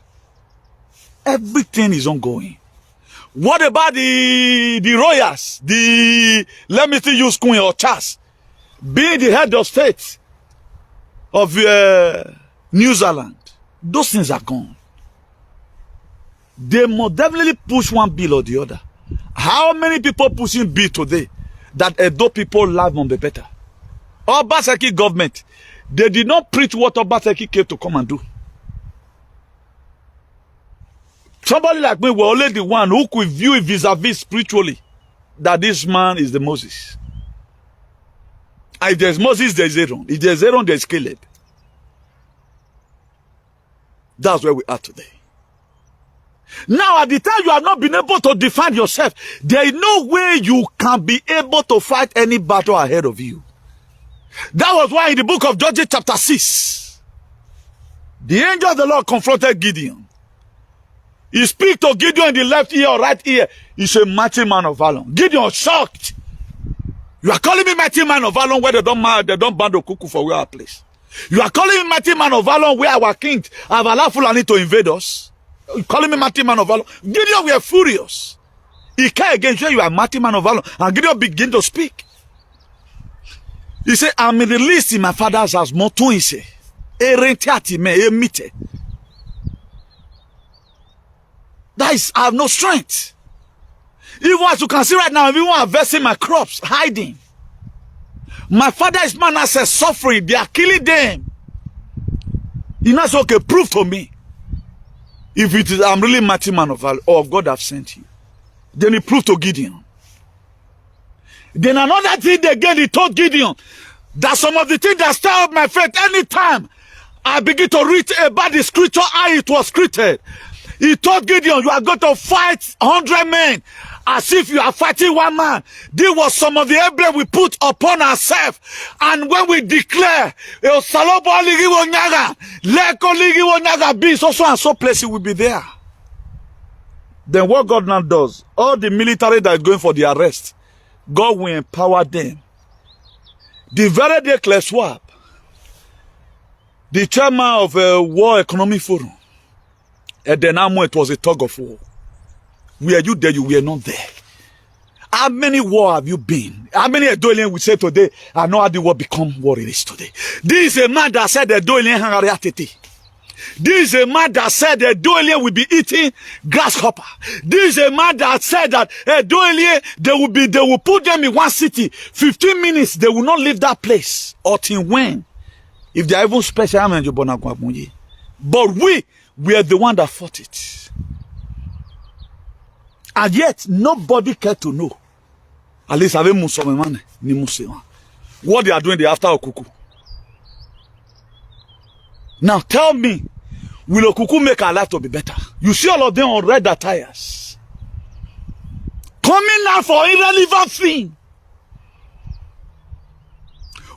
Speaker 1: Everything is ongoing. What about the royals? Let me still use Queen or Charles being the head of state of New Zealand. Those things are gone. They must definitely push one bill or the other. How many people pushing bill today that Edo people live on the better? Obaseki government, they did not preach what Obaseki came to come and do. Somebody like me were only the one who could view it vis-a-vis spiritually that this man is the Moses. And if there's Moses, there's Aaron. If there's Aaron, there's Caleb. That's where we are today. Now, at the time you have not been able to defend yourself, there is no way you can be able to fight any battle ahead of you. That was why in the book of Judges chapter 6, the angel of the Lord confronted Gideon. He speaks to Gideon in the left ear or right ear. He's a mighty man of valor. Gideon was shocked. You are calling me mighty man of valor where they don't ban the cuckoo for our place. You are calling me mighty man of valor where our king have allowed Fulani to invade us. You calling me mighty man of valor. Gideon were furious. He came against you, you are mighty man of valor. And Gideon began to speak. He said, I'm released in my father's house. Motu he said, that is, I have no strength. Even as you can see right now, everyone harvesting my crops, hiding. My father is Manasseh suffering. They are killing them. You know, so okay, prove to me. If it is, I'm really mighty man of valor, or God have sent you. Then he proved to Gideon. Then another thing again, he told Gideon that some of the things that stir up my faith anytime I begin to read about the scripture how it was created. He told Gideon, you are going to fight 100 men as if you are fighting one man. This was some of the emblem we put upon ourselves. And when we declare, so and so places will be there. Then what God now does, all the military that is going for the arrest, God will empower them. The very day Clos, the chairman of World Economic Forum, and then it was a tug of war. Were you there? You were not there. How many war have you been? How many Edolian we say today, I know how the war become what it is today. This is a man that said the Edolian hangariatiti. This is a man that said the Edolian will be eating grasshopper. This is a man that said that Edolian, they will put them in one city. 15 minutes, they will not leave that place. Or till when? If they are even special, but we are the one that fought it. And yet, nobody cared to know. At least, what they are doing the after Okuku. Now, tell me, will Okuku make our life to be better? You see all of them on red attires. Coming now for irrelevant thing.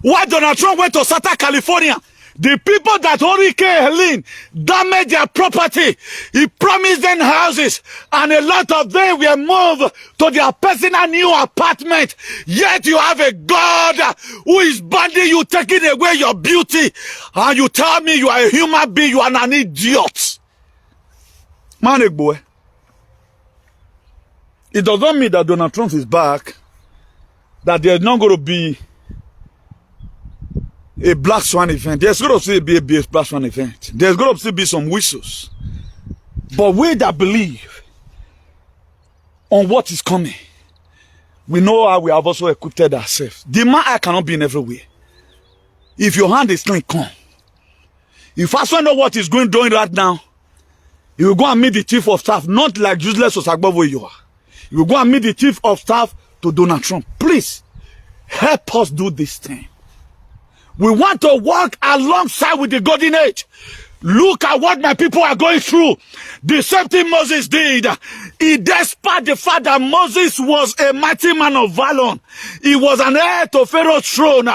Speaker 1: Why Donald Trump went to Southern California? The people that Hurricane Helene damaged their property, he promised them houses, and a lot of them were moved to their personal new apartment. Yet you have a God who is banding you, taking away your beauty, and you tell me you are a human being, you are an idiot. Man, boy. It doesn't mean that Donald Trump is back, that there's not going to be a Black Swan event. There's going to still be a Black Swan event. There's going to still be some whistles. But we that believe on what is coming, we know how we have also equipped ourselves. The man eye cannot be in everywhere. If your hand is not come, if I also know what is going on right now, you will go and meet the chief of staff, not like useless Osagbavo you are. You will go and meet the chief of staff to Donald Trump. Please, help us do this thing. We want to walk alongside with the golden age. Look at what my people are going through. The same thing Moses did. He, despite the fact that Moses was a mighty man of valor, he was an heir to Pharaoh's throne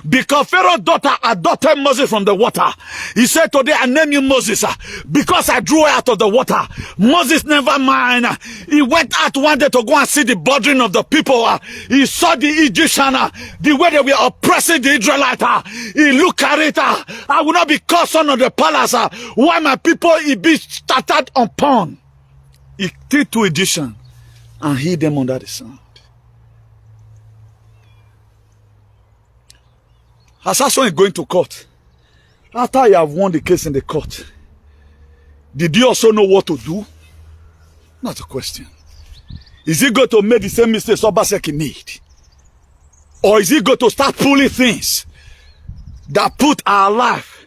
Speaker 1: because Pharaoh's daughter adopted Moses from the water. He said, today I name you Moses because I drew her out of the water. Moses never mind. He went out one day to go and see the bordering of the people. He saw the Egyptian, the way they were oppressing the Israelites. He looked at it. I will not be called son of the palace. Why my people he be started upon. He took two Egyptians and hid them under the sand. Assassin is going to court. After you have won the case in the court, did you also know what to do? Not a question. Is he going to make the same mistakes Obaseki made? Or is he going to start pulling things that put our life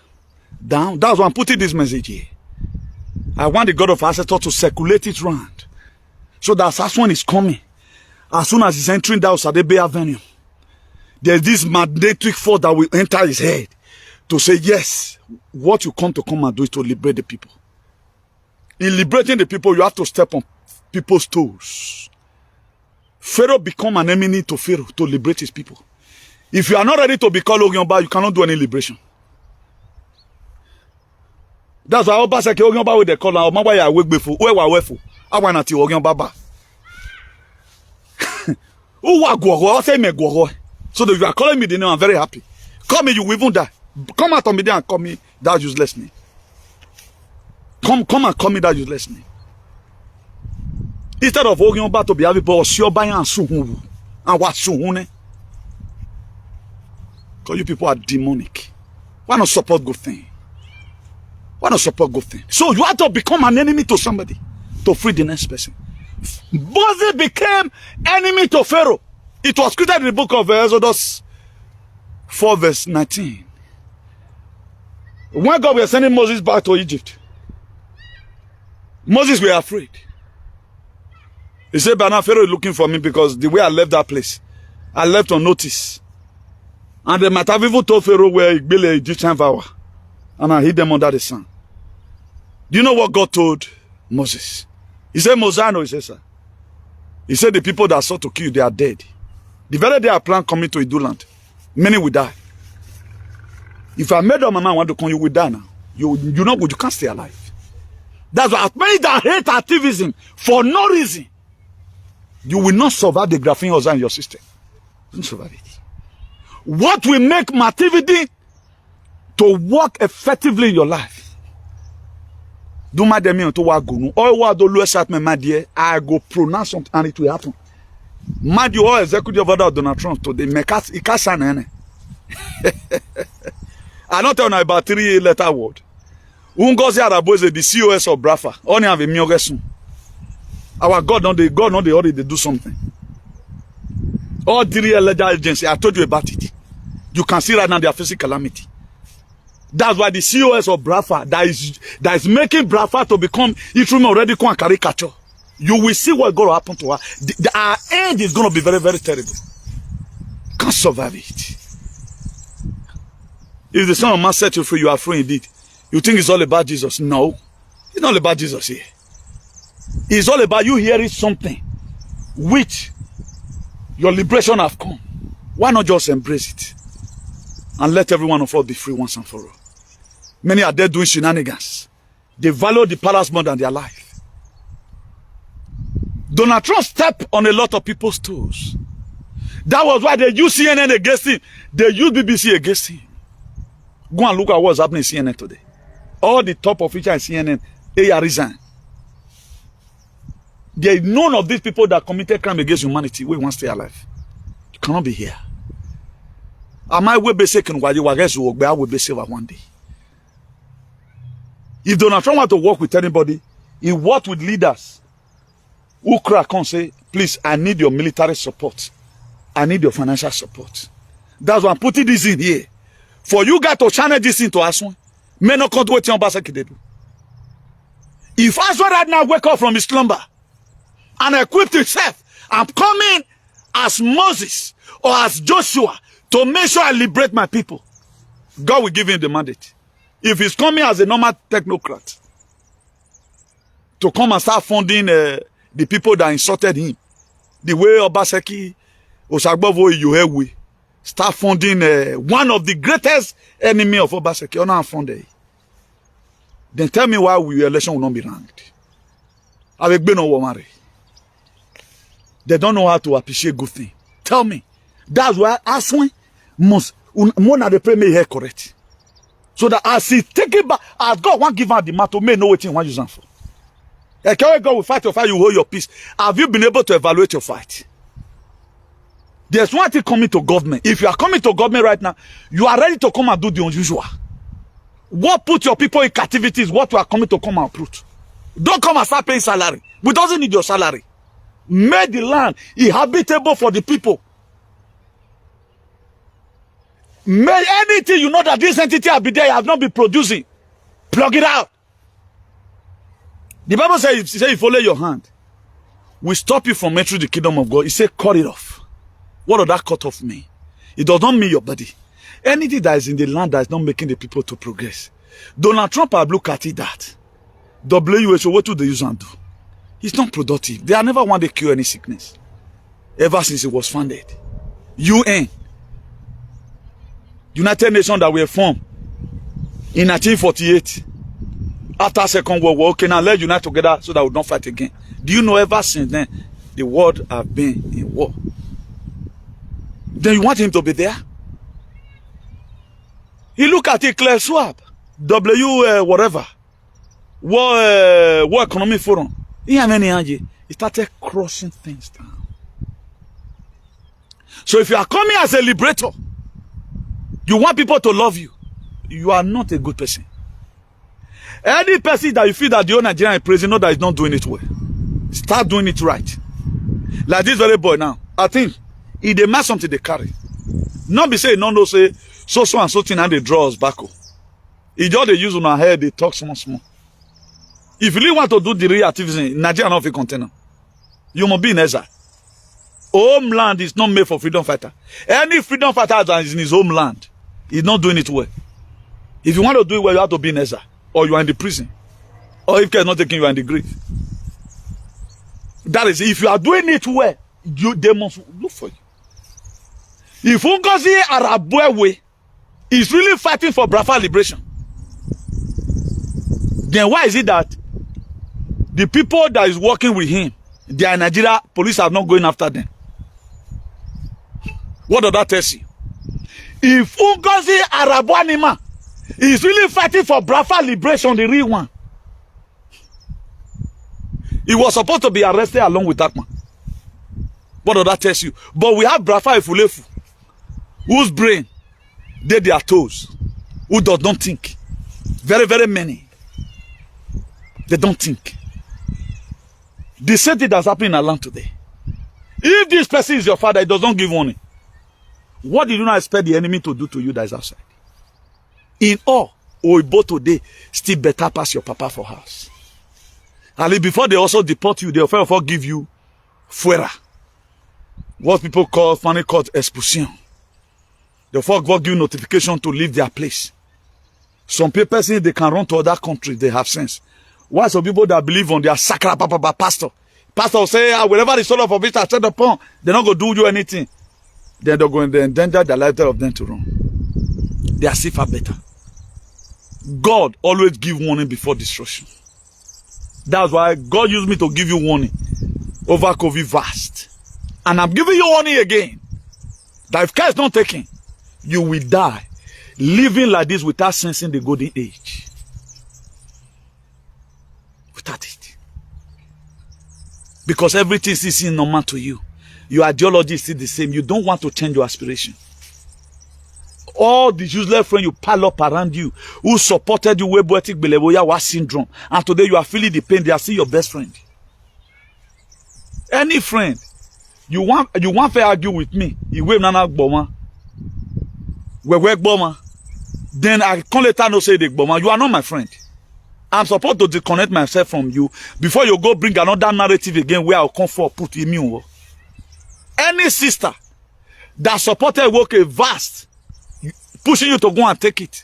Speaker 1: down? That's why I'm putting this message here. I want the God of ancestors to circulate it round, so that as one is coming, as soon as he's entering that Osadebe Avenue, there's this magnetic force that will enter his head to say, yes, what you come and do is to liberate the people. In liberating the people, you have to step on people's toes. Pharaoh become an enemy to Pharaoh to liberate his people. If you are not ready to be called Ogyonba, you cannot do any liberation. That's why Obaseki Ogyonba with the call now. Mama ya wake before. Where were we? I want to Ogyonba ba. Who wa go? Say me go. So that you are calling me the name, I'm very happy. Call me, you will even die. Come out of me there and call me that useless name. Come and call me that useless name. Instead of Ogyonba to be having people Sioba and Suhu and what Suhune. Because you people are demonic. Why not support good thing? Why not support good thing? So you have to become an enemy to somebody to free the next person. Moses became enemy to Pharaoh. It was quoted in the book of Exodus 4 verse 19. When God was sending Moses back to Egypt, Moses were afraid. He said, but now Pharaoh is looking for me because the way I left that place, I left on notice. And they might have even told Pharaoh where he built an Egyptian vow. And I hid them under the sun. Do you know what God told Moses? He said, Mosano, he said, sir. He said, the people that sought to kill you, they are dead. The very day I plan coming to Iduland, many will die. If I made up my mind, want to come, you will die now. You can't stay alive. That's why many that hate activism for no reason, you will not survive the graphene house in your system. You don't survive it. What will make my activity to work effectively in your life? Do my demi to work go. All what do lose at my dear, I go pronounce something and it will happen. Mad you all executive order of Donald Trump to the Mekas Ikasan. I not tell you about 3-letter word. Ungozi Araboze the COS of Brafa. Only have a miogesun. Our God not they already do something. All 3-letter agency, I told you about it. You can see right now they are facing calamity. That's why the COS of Brafa that is making Brafa to become Itrum already a caricature. You will see what going to happen to her. Our end is going to be very, very terrible. Can't survive it. If the Son of Man set you free, you are free indeed. You think it's all about Jesus? No. It's not about Jesus here. It's all about you hearing something which your liberation have come. Why not just embrace it? And let every one of us be free once and for all. Many are there doing shenanigans. They value the palace more than their life. Donald Trump stepped on a lot of people's toes. That was why they used CNN against him. They used BBC against him. Go and look at what's happening in CNN today. All the top officials in CNN, they are resigned. There is none of these people that committed crime against humanity we want to stay alive. You cannot be here. Am I will be second while you are guys will be I will be saved one day. If Donald Trump want to work with anybody, he worked with leaders who crack on say, please, I need your military support. I need your financial support. That's why I'm putting this in here. For you guys to channel this into Aswan, may not come to what Ambassador do. If Aswan right now wake up from his slumber and equip himself, I'm coming as Moses or as Joshua to make sure I liberate my people. God will give him the mandate. If he's coming as a normal technocrat to come and start funding the people that insulted him, the way Obaseki, Osagbovo, Iyohewe, start funding one of the greatest enemy of Obaseki, unfunded. Then tell me why your election will not be ranked. They don't know how to appreciate good things. Tell me. That's why Aswin must one of the premier here correct. So that as he take it back, as God won't give out the matter, may know what you want to use them for. God will fight your fight, you hold your peace. Have you been able to evaluate your fight? There's one thing coming to government. If you are coming to government right now, you are ready to come and do the unusual. What put your people in captivity is what you are coming to come and uproot. Don't come and start paying salary. We doesn't need your salary. Make the land inhabitable for the people. May anything you know that this entity have been there, have not been producing, plug it out. The Bible says, you follow your hand. We stop you from entering the kingdom of God. It says, cut it off. What does that cut off mean? It does not mean your body. Anything that is in the land that is not making the people to progress. Donald Trump have looked at it that. WHO, what do they use and do? It's not productive. They have never wanted to cure any sickness. Ever since it was founded. UN. United Nations that were formed in 1948. After Second World War, okay, now let's unite together so that we don't fight again. Do you know ever since then, the world have been in war? Then you want him to be there? He look at it, Claire Schwab, whatever, World Economic Forum. He started crushing things down. So if you are coming as a liberator, you want people to love you, you are not a good person. Any person that you feel that the whole Nigerian prison know that is not doing it well, start doing it right. Like this very boy now, I think if they match something they carry. Not be saying no say so and so thing and they draw us back. It's just they use on our head, they talk small. If you really want to do the real activism, Nigeria not a container. You must be in exile. Homeland is not made for freedom fighter. Any freedom fighter that is in his homeland is not doing it well. If you want to do it well, you have to be in exile. Or you are in the prison. Or if care is not taking you are in the grave. That is, if you are doing it well, they must look for you. If Ungozi Arabwewe is really fighting for Biafra liberation, then why is it that the people that is working with him, they are in Nigeria, police are not going after them? What does that tell you? If Ungozi Arabwanima is really fighting for Biafra liberation, the real one, he was supposed to be arrested along with that man. What does that tell you? But we have Biafra Ifulefu, whose brain they their toes, who does not think. Very, very many. They don't think. The same thing that's happening in our land today. If this person is your father, it does not give warning. What did you not expect the enemy to do to you that is outside? In all, Oibo today still better pass your papa for house. And before they also deport you, they often give you fuera. What people call, funny called expulsion. They often give notification to leave their place. Some people say they can run to other countries, they have sense. Why some people that believe on their sacred pastor? Pastor will say, wherever the soul of a bitch are set upon, they're not going to do you anything. Then they're going to endanger the lifestyle of them to run. They are safer better. God always give warning before destruction. That's why God used me to give you warning over COVID vast. And I'm giving you warning again. That if care is not taken, you will die living like this without sensing the golden age. Without it. Because everything is still normal to you. Your ideology is still the same. You don't want to change your aspiration. All the useless friends you pile up around you who supported you with Boetic Beleboya syndrome, and today you are feeling the pain, they are still your best friend. Any friend you want to argue with me, you will not boma. We work boma. Then I can't let her know say the boma. You are not my friend. I'm supposed to disconnect myself from you before you go bring another narrative again where I'll come for put immune. Any sister that supported work a vast pushing you to go and take it,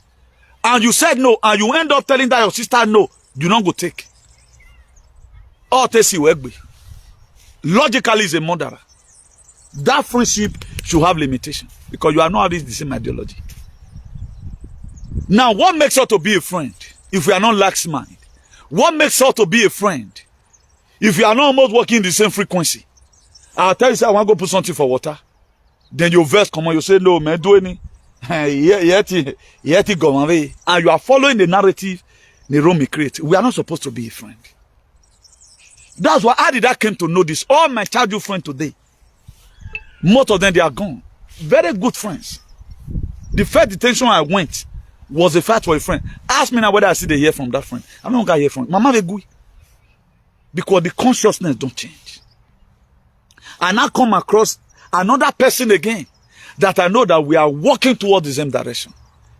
Speaker 1: and you said no, and you end up telling that your sister no, you don't go take. Or logically is a murderer. That friendship should have limitation because you are not having the same ideology. Now, what makes us to be a friend if we are not lax mind? What makes us to be a friend if we are not almost working the same frequency? I'll tell you, say, I want to go put something for water. Then your verse come on, you say, no, man, do any. And you are following the narrative the Rome create. We are not supposed to be a friend. That's why how did I came to know this? All my childhood friends today, most of them, they are gone. Very good friends. The first detention I went was a fight for a friend. Ask me now whether I see the hear from that friend. I don't get hear from Mama Vegui. Because the consciousness don't change. I now come across another person again that I know that we are walking towards the same direction.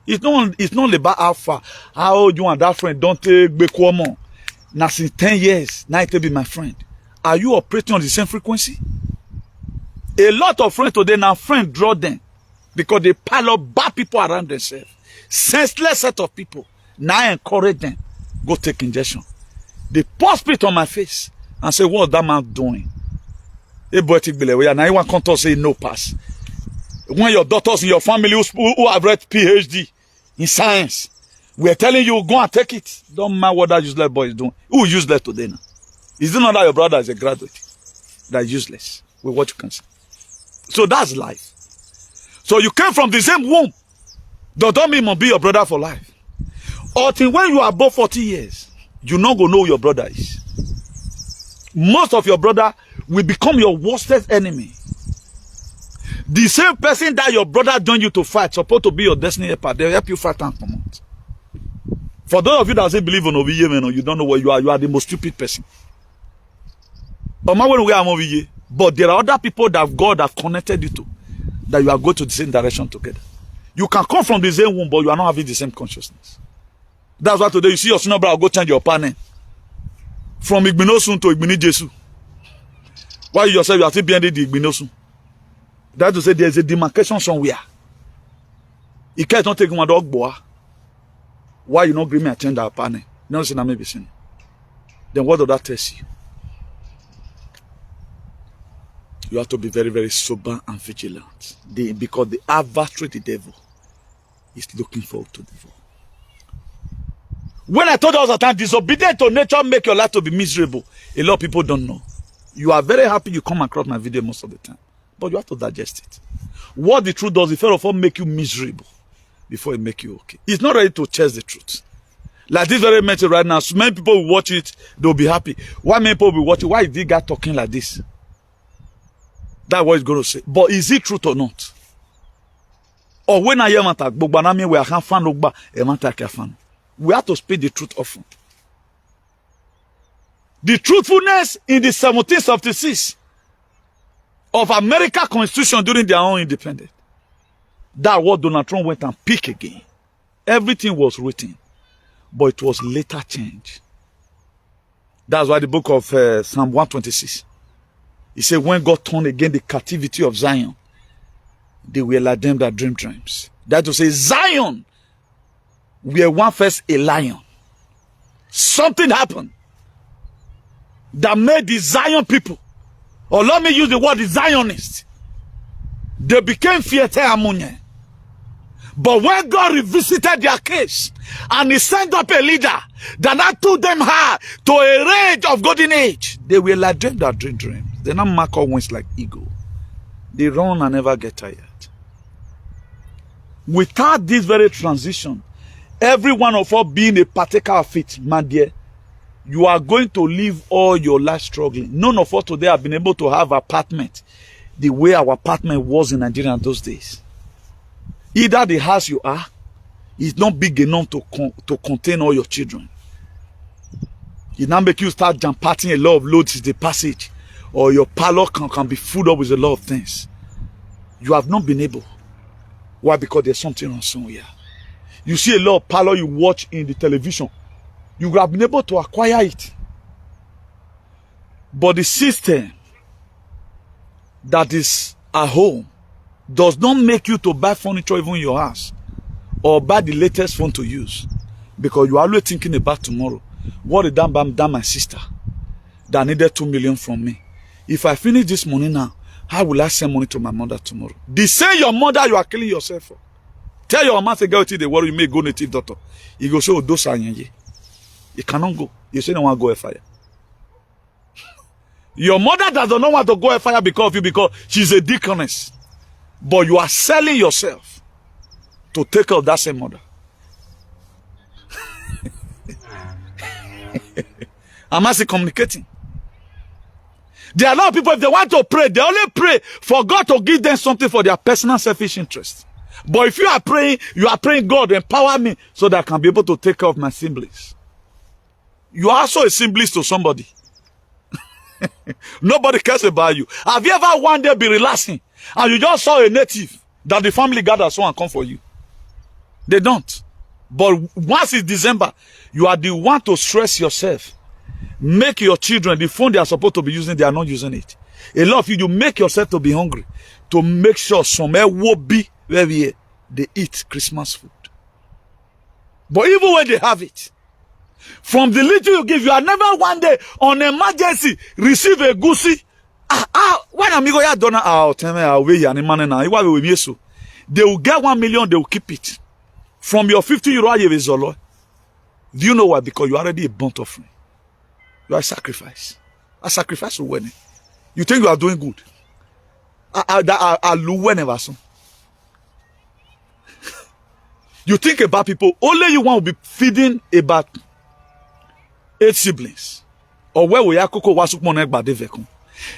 Speaker 1: It's not about how far, how you and that friend don't take Bekwamo. Now since 10 years, now it will be my friend. Are you operating on the same frequency? A lot of friends today now, friends draw them because they pile up bad people around themselves. Senseless set of people. Now I encourage them, go take injection. They pour spit on my face and say, what that man doing? Now you want to say no pass. When your daughters in your family who have read PhD in science, we are telling you, go and take it. Don't mind what that useless boy is doing. Who is useless today now? Is it not that your brother is a graduate? That is useless with what you can say. So that's life. So you came from the same womb. Don't mean must be your brother for life. Until when you are above 40 years, you not gonna know who your brother is. Most of your brother will become your worstest enemy. The same person that your brother joined you to fight, supposed to be your destiny helper, they'll help you fight and come out. For those of you that say believe in OVA, you don't know what you are the most stupid person. But there are other people that God have connected you to, that you are going to the same direction together. You can come from the same womb, but you are not having the same consciousness. That's why today you see your senior brother go change your partner from Igbinosun to Igbini Jesu. Why you yourself you are still behind the Igbinosun? That's to say there is a demarcation somewhere. You can't not take my dog boy. Why you not agree me attend our partner? No, say maybe sin. Then what does that tell you? You have to be very, very sober and vigilant. Because the adversary, the devil, is looking forward to devour. When I told you all the time, disobedient to nature make your life to be miserable. A lot of people don't know. You are very happy you come across my video most of the time. But you have to digest it. What the truth does, it first of all make you miserable before it make you okay. It's not ready to chase the truth. Like this very message right now, so many people will watch it, they'll be happy. Why many people will watch it? Why is this guy talking like this? That's what he's going to say. But is it truth or not? Or when I hear matter, we have to speak the truth often. The truthfulness in the 1776 of America Constitution during their own independence. That what Donald Trump went and picked again. Everything was written, but it was later changed. That's why the book of Psalm 126. He said, when God turned again the captivity of Zion, they were like them that dream dreams. That to say, Zion, we were one first a lion. Something happened that made the Zion people, or let me use the word the Zionists, they became fierter among. But when God revisited their case and he sent up a leader that took them high to a range of golden age, they were like them that dream dreams. They now mark up wings like eagle. They run and never get tired. Without this very transition, every one of us being a partaker of it, my dear, you are going to live all your life struggling. None of us today have been able to have apartment the way our apartment was in Nigeria in those days. Either the house you are is not big enough to contain all your children. It now make you start jam-parting a lot of loads in the passage. Or your parlor can be filled up with a lot of things. You have not been able. Why? Because there's something wrong somewhere. You see a lot of parlor you watch in the television. You have been able to acquire it. But the system that is at home does not make you to buy furniture even in your house. or buy the latest phone to use, because you are always thinking about tomorrow. What did that my sister that needed 2 million from me? If I finish this money now, how will I send money to my mother tomorrow? The same your mother you are killing yourself for. Tell your man to go to the world, you may go native doctor. You go show those you cannot go. You say no one go a fire. Your mother does not want to go a fire because of you, because she's a deaconess. But you are selling yourself to take care of that same mother. Am I communicating? There are a lot of people, if they want to pray, they only pray for God to give them something for their personal selfish interest. But if you are praying, God, empower me so that I can be able to take care of my siblings. You are also a sibling to somebody. Nobody cares about you. Have you ever one day been relaxing and you just saw a native that the family gathers so and come for you? They don't. But once it's December, you are the one to stress yourself. Make your children, the phone they are supposed to be using, they are not using it. A lot of you make yourself to be hungry, to make sure somewhere will be where they eat Christmas food. But even when they have it, from the little you give, you are never one day on emergency receive a goosey. When amigo ya dona they will get 1 million, they will keep it. From your 50 euro, do you know why? Because you are already a burnt offering. You are a sacrifice. A sacrifice will win. You think you are doing good. You think about people, only you want to be feeding about 8 siblings. Or where we are koko wasukmonek ba devekon.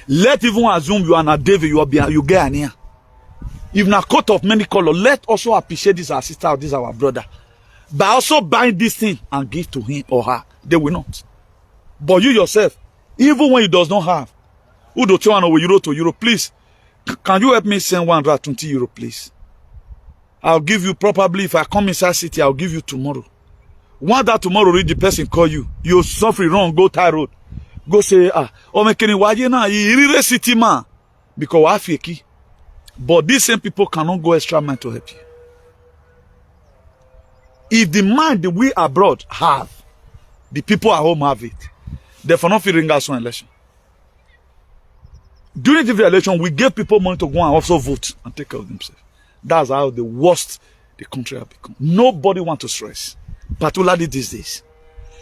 Speaker 1: Let even assume you are not David, you get an ear. If not coat of many colors, let also appreciate this our sister or this our brother. By also buying this thing and give to him or her. They will not. But you yourself, even when you does not have, who do you want euro to euro, please, can you help me send 120 euro, please? I'll give you probably, if I come inside city, I'll give you tomorrow. One that tomorrow read the person call you, you suffer wrong, go tie road. Go say, omekeni waje na, irire city man. Because I fake. But these same people cannot go extra mile to help you. If the mind that we abroad have, the people at home have it, therefore not feeling us on election. During the election, we gave people money to go and also vote and take care of themselves. That's how the worst the country has become. Nobody wants to stress, particularly these days.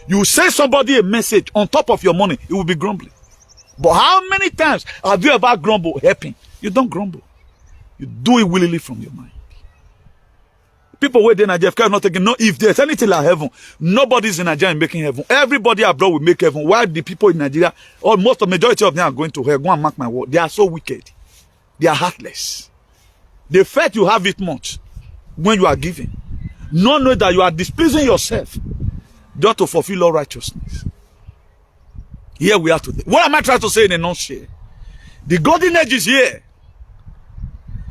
Speaker 1: You send somebody a message on top of your money, it will be grumbling. But how many times have you ever grumbled helping? You don't grumble. You do it willingly from your mind. People wait in Nigeria are not taking, no, if there's anything like heaven, nobody's in Nigeria making heaven. Everybody abroad will make heaven. While the people in Nigeria, or most of the majority of them are going to hell. Go and mark my word. They are so wicked. They are heartless. The fact you have it much when you are giving, not know that you are displeasing yourself just to fulfill all righteousness. Here we are today. What am I trying to say in a nutshell? The golden age is here.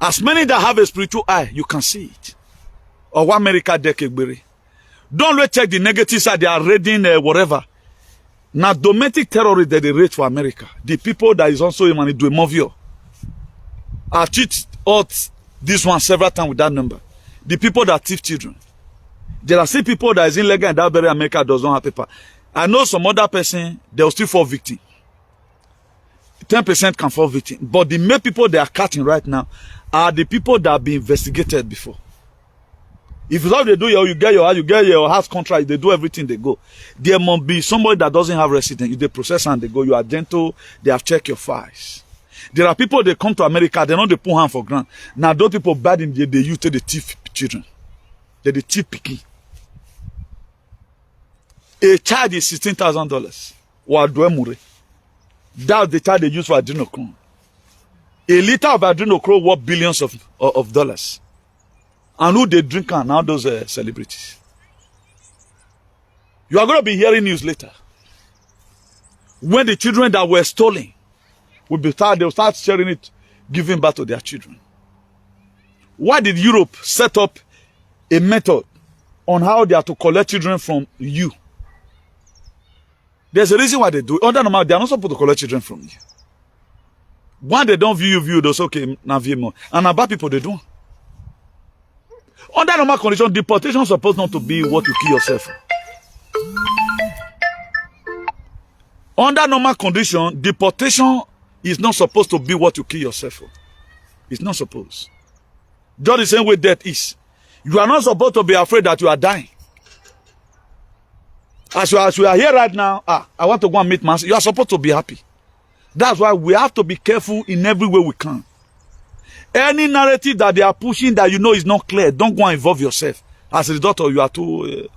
Speaker 1: As many that have a spiritual eye, you can see it. Or what America dekebere. Don't let check the negative side. They are raiding whatever. Now domestic terrorists that they raid for America. The people that is also in do a movie. I cheat out this one several times with that number. The people that thief children. There are still people that is illegal and that very America does not have paper. I know some other person, they will still fall victim. 10% can fall victim. But the main people they are cutting right now are the people that have been investigated before. If you they do you get your house contract, they do everything, they go. There must be somebody that doesn't have residence. If they process and they go, you are gentle, they have checked your files. There are people they come to America, they know they put hand for ground. Now those people bad in they use to the thief children. They're the thief picking. A child is $16,000. That's the child they use for adrenochrome. A liter of adrenochrome worth billions of dollars. And who they drink are now those celebrities. You are going to be hearing news later. When the children that were stolen will be tired, they'll start sharing it, giving back to their children. Why did Europe set up a method on how they are to collect children from you? There's a reason why they do it. Under normal, they are not supposed to collect children from you. When they don't view you, those okay, now view more. And about people, they don't. Under normal condition, deportation is supposed not to be what you kill yourself for. Under normal condition, deportation is not supposed to be what you kill yourself for. It's not supposed. Just the same way death is. You are not supposed to be afraid that you are dying. As you are here right now, I want to go and meet Master. You are supposed to be happy. That's why we have to be careful in every way we can. Any narrative that they are pushing that you know is not clear, don't go and involve yourself. As a result of you are too,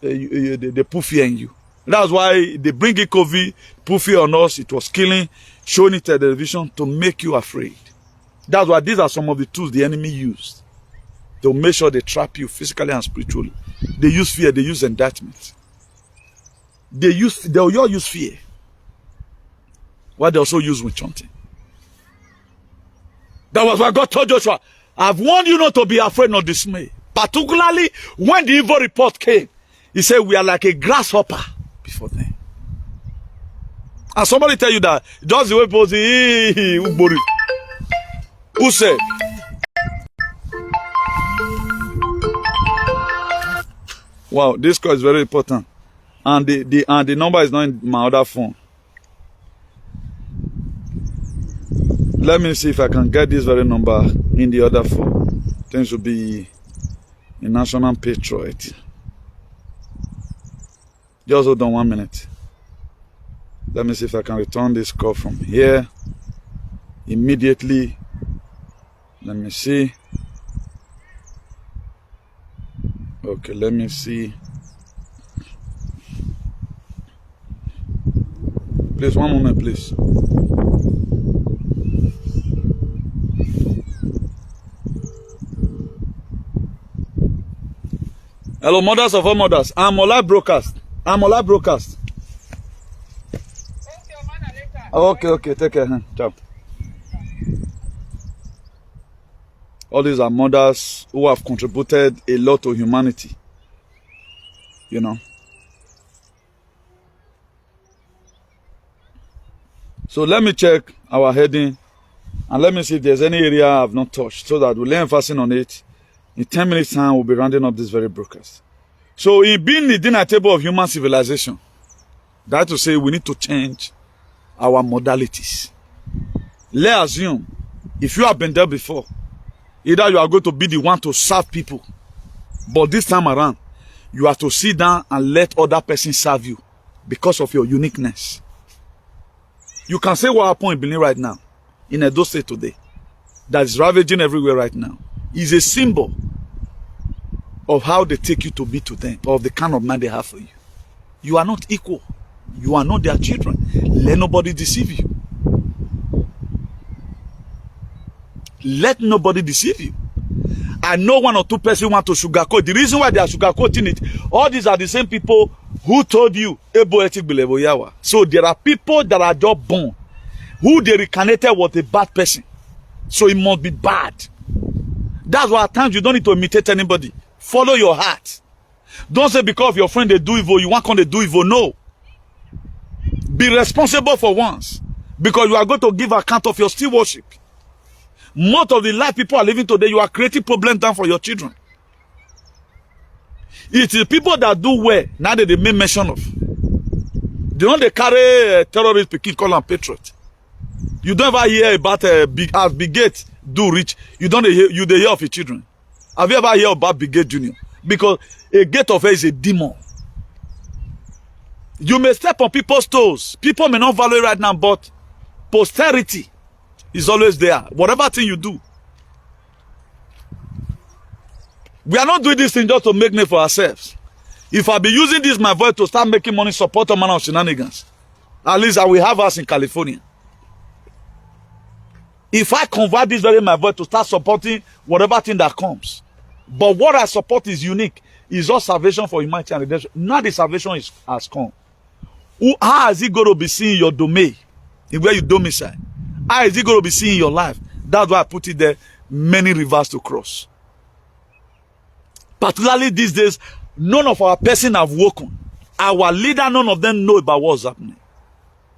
Speaker 1: they put fear in you. That's why they bring it COVID, put fear on us. It was killing, showing it on television to make you afraid. That's why these are some of the tools the enemy used to make sure they trap you physically and spiritually. They use fear, they use indictment. They all use fear. What they also use with chanting. That was what God told Joshua. I've warned you not to be afraid nor dismay. Particularly when the evil report came. He said, we are like a grasshopper before them. And somebody tell you that, just the way people say, who said? Wow, this call is very important. And the number is not in my other phone. Let me see if I can get this very number in the other phone. Things will be a national patriot. Just hold on 1 minute. Let me see if I can return this call from here immediately. Let me see. Okay, let me see. Please, 1 moment, please. Hello, mothers of all mothers. I'm on live broadcast. Okay, take care. Ciao. All these are mothers who have contributed a lot to humanity. You know. So let me check our heading and let me see if there's any area I've not touched so that we'll lay emphasis on it. In 10 minutes time, we'll be rounding up this very broadcast. So in being the dinner table of human civilization, that's to say we need to change our modalities. Let's assume, if you have been there before, either you are going to be the one to serve people, but this time around, you have to sit down and let other persons serve you because of your uniqueness. You can say what happened in Benin right now, in Edo State today, that is ravaging everywhere right now, is a symbol of how they take you to be to them, of the kind of man they have for you. You are not equal. You are not their children. Let nobody deceive you. Let nobody deceive you. I know one or two persons want to sugarcoat. The reason why they are sugarcoating it, all these are the same people who told you, so there are people that are just born, who they reincarnated was a bad person. So it must be bad. That's why at times you don't need to imitate anybody. Follow your heart. Don't say because your friend they do evil, you want to do evil. No. Be responsible for once. Because you are going to give account of your still worship. Most of the life people are living today, you are creating problems down for your children. It's the people that do well, now that they make mention of. They don't they carry terrorist picking call and patriot. You don't ever hear about as Brigade do rich. You don't hear of your children. Have you ever heard about Brigade Junior? Because a gate of hell is a demon. You may step on people's toes. People may not value it right now, but posterity is always there. Whatever thing you do. We are not doing this thing just to make money for ourselves. If I be using this my voice to start making money, support a man of shenanigans, at least I will have us in California. If I convert this very my voice to start supporting whatever thing that comes, but what I support is unique. It's just salvation for humanity and redemption. Now the salvation has come. How is it going to be seen in your domain? In where you domicile? How is it going to be seen in your life? That's why I put it there. Many rivers to cross. Particularly these days, none of our person have woken. Our leader, none of them know about what's happening.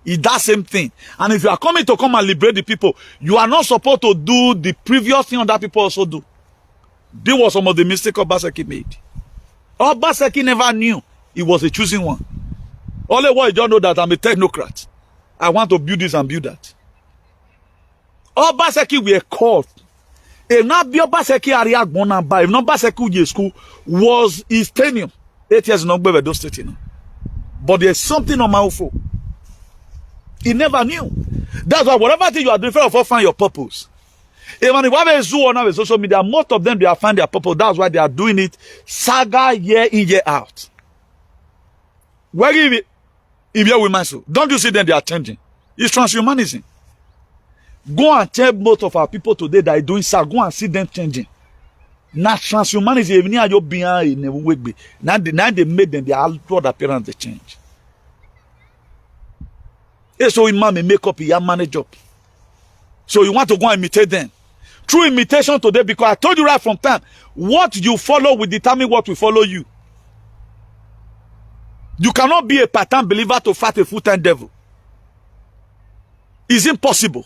Speaker 1: It's that same thing. And if you are coming to come and liberate the people, you are not supposed to do the previous thing that people also do. This was some of the mistake Obaseki made. Obaseki never knew he was a choosing one. Only what you don't know that I'm a technocrat. I want to build this and build that. Obaseki were called. If not be Obaseki area gonna buy, if not Obaseki school was his tenure. 8 years in Ogbevedo State, you know. But there's something on my UFO. He never knew. That's why whatever thing you are doing, find your purpose. Even if you have a zoo on our social media, most of them they are find their purpose. That's why they are doing it saga year in, year out. Where if you're with myself, don't you see them they are changing? It's transhumanism. Go and tell most of our people today that are doing saga, go and see them changing. Now transhumanism, even you're behind in a week. Now they made them their outward appearance they change. So in man make up your manage up. So you want to go and imitate them. Through imitation today, because I told you right from time, what you follow will determine what will follow you. You cannot be a part-time believer to fight a full-time devil. It's impossible.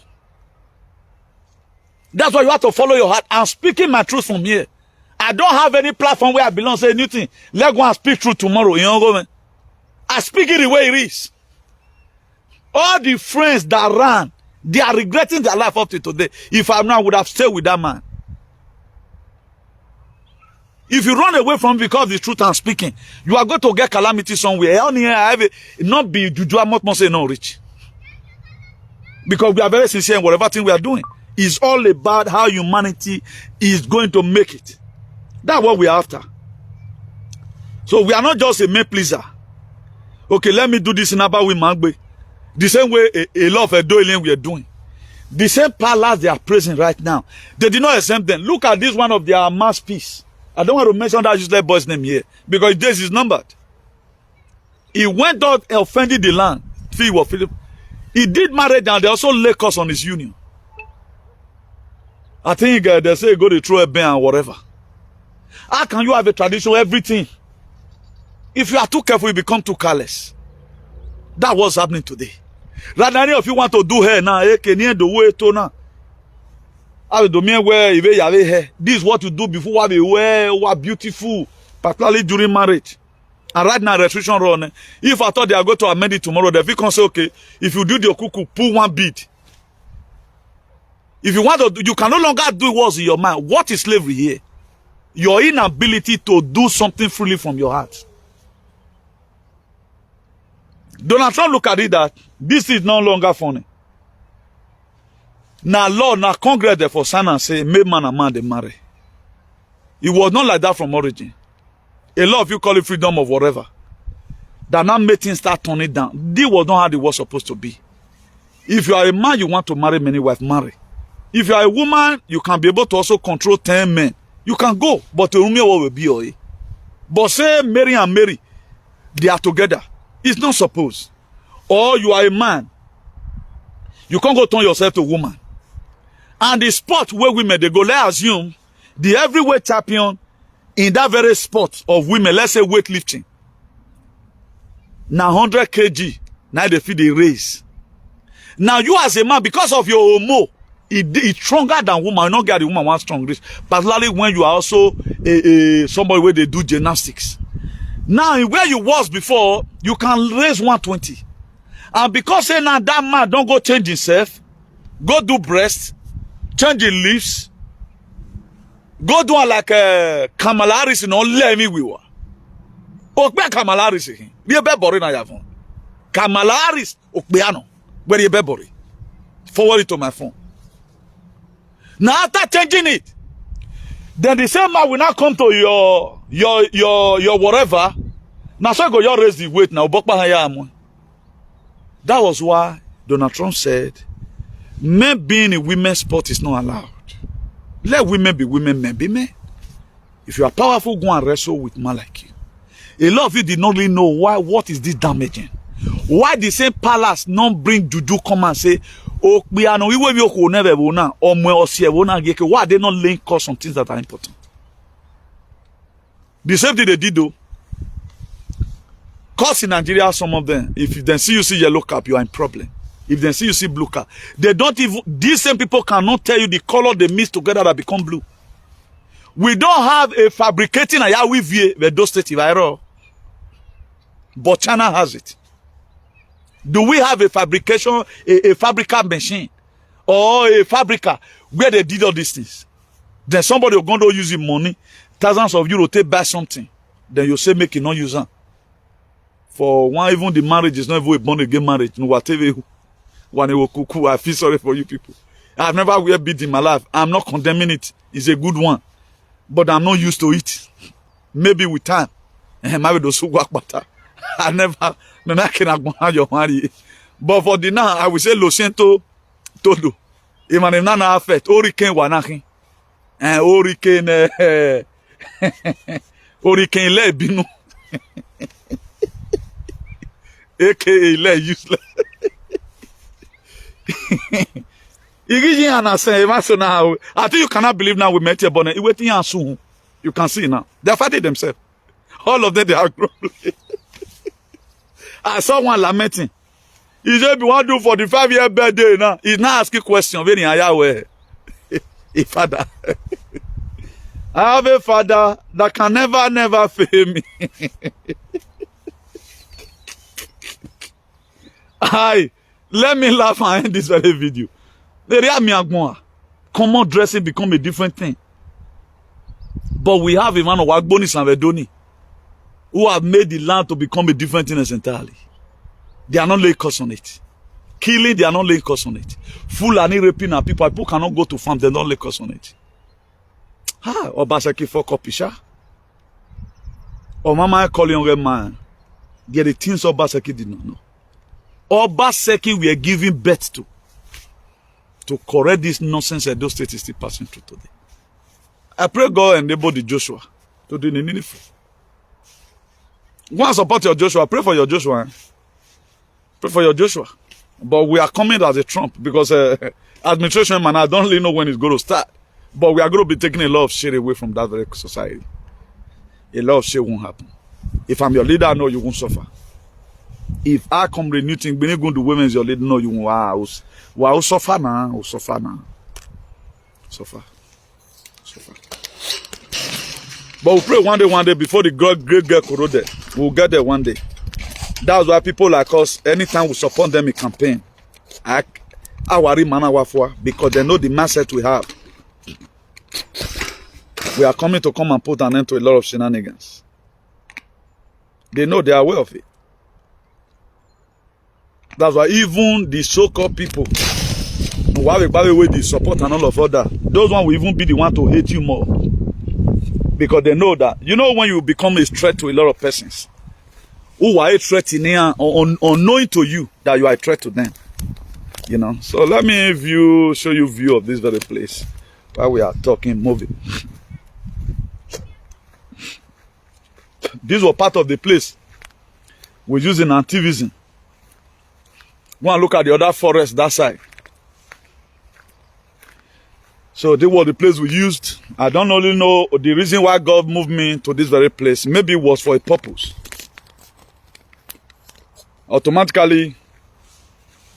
Speaker 1: That's why you have to follow your heart. I'm speaking my truth from here. I don't have any platform where I belong say anything. Let's go and speak truth tomorrow. You know, man? I speak it the way it is. All the friends that ran, they are regretting their life up to today. If I now would have stayed with that man. If you run away from because of the truth I'm speaking, you are going to get calamity somewhere. Not be juju, I'm not say no rich. Because we are very sincere in whatever thing we are doing. It's all about how humanity is going to make it. That's what we are after. So we are not just a man pleaser. Okay, let me do this in about with Magbe. The same way a lot of Edoilian we are doing. The same palace they are praising right now. They did not exempt them. Look at this one of their masterpiece. I don't want to mention that useless boy's name here because this is numbered. He went out and offended the land. He did marriage and they also lay curse on his union. I think they say go to throw a ban and whatever. How can you have a tradition, everything? If you are too careful, you become too careless. That's what's happening today. Rather than if you want to do hair now, this is what you do before we wear beautiful, particularly during marriage. And right now, restriction run. If I thought they are going to amend it tomorrow, they can say, okay, if you do the okuku, pull one bead. If you want to, you can no longer do what's in your mind. What is slavery here? Your inability to do something freely from your heart. Donald Trump look at it that this is no longer funny. Now law, now Congress therefore sign and say, make man and man they marry. It was not like that from origin. A lot of you call it freedom of whatever. That now make things start turning down. This was not how it was supposed to be. If you are a man, you want to marry many wives, marry. If you are a woman, you can be able to also control 10 men. You can go, but the woman will be. But say Mary and Mary, they are together. It's not supposed. Or you are a man. You can't go turn yourself to a woman. And the sport where women, they go, let's assume, the heavyweight champion in that very sport of women, let's say weightlifting. Now 100 kg, now they feel the race. Now you as a man, because of your homo, it's stronger than woman. You don't get the woman one strong race. Particularly when you are also somebody where they do gymnastics. Now, where you was before, you can raise 120. And because say now that man don't go change himself, go do breast, change his lips, go do like Kamala Harris, no let me we were. Okbe Kamala Harris, be a bebori na yavon. Kamala Harris, okbeano, where you bebori. Forward it to my phone. Now after changing it, then the same man will not come to your whatever. Now so go you raise the weight now. That was why Donald Trump said, men being in women's sport is not allowed. Let women be women, men be men. If you are powerful, go and wrestle with man like you. A lot of you did not really know why. What is this damaging? Why the same palace not bring juju come and say, oh, we are no, we will never now, or why are they not laying cost on things that are important? The same thing they did though. Cause in Nigeria, some of them, if they see you see yellow cap, you are in problem. If they see you see blue cap, they don't even, these same people cannot tell you the color they mix together that become blue. We don't have a fabricating a Yahweh the those state viral. But China has it. Do we have a fabrication, a fabrica machine or a fabrica where they did all these things? Then somebody will go to use money, thousands of euros to buy something. Then you say make it not use them. For one, even the marriage is not even a born again marriage. No, whatever. I feel sorry for you people. I've never wear bead in my life. I'm not condemning it. It's a good one. But I'm not used to it. Maybe with time. I never but for the now, I will say Lo siento todo. Imane nana affect. Hurricane wanakin. And hurricane le binu. AKA le useless. I think you cannot believe now we met here, but you can see now. They're fighting themselves. All of them, they are grumbling. I saw one lamenting. He said, "We want to do 45-year birthday now." He's not asking questions. Very Yahweh. A father. I have a father that can never fail me. Let me laugh and end this very video. Common dressing become a different thing. But we have a man of Wagbonis and Vedoni who have made the land to become a different thing entirely. They are not laying curse on it. Killing, they are not laying curse on it. Fulani raping and people cannot go to farm, they don't lay curse on it. Obaseki for Kopisha. Or Mama calling on a man. They are the things Obaseki did not know. Obaseki we are giving birth to correct this nonsense that those states is still passing through today. I pray God enable the Joshua to do the needful. Go and support your Joshua. Pray for your Joshua. Pray for your Joshua. But we are coming as a Trump because administration man, I don't really know when it's going to start. But we are going to be taking a lot of shit away from that very society. A lot of shit won't happen. If I'm your leader, I know you won't suffer. If I come renewing, when you go to women as your leader, no, you won't. Wow, suffer now. Suffer now. Suffer. But we pray one day before the great girl corroded. We'll get there one day. That's why people like us, anytime we support them in campaign, because they know the mindset we have. We are coming to come and put an end to a lot of shenanigans. They know they are aware of it. That's why even the so-called people who have a way they support and all of that, those ones will even be the one to hate you more. Because they know that, you know, when you become a threat to a lot of persons who are a threat in here, unknowing to you that you are a threat to them. You know, so let me show you view of this very place while we are talking, moving. This was part of the place we're using activism. Go and look at the other forest that side. So this was the place we used. I don't really know the reason why God moved me to this very place. Maybe it was for a purpose. Automatically,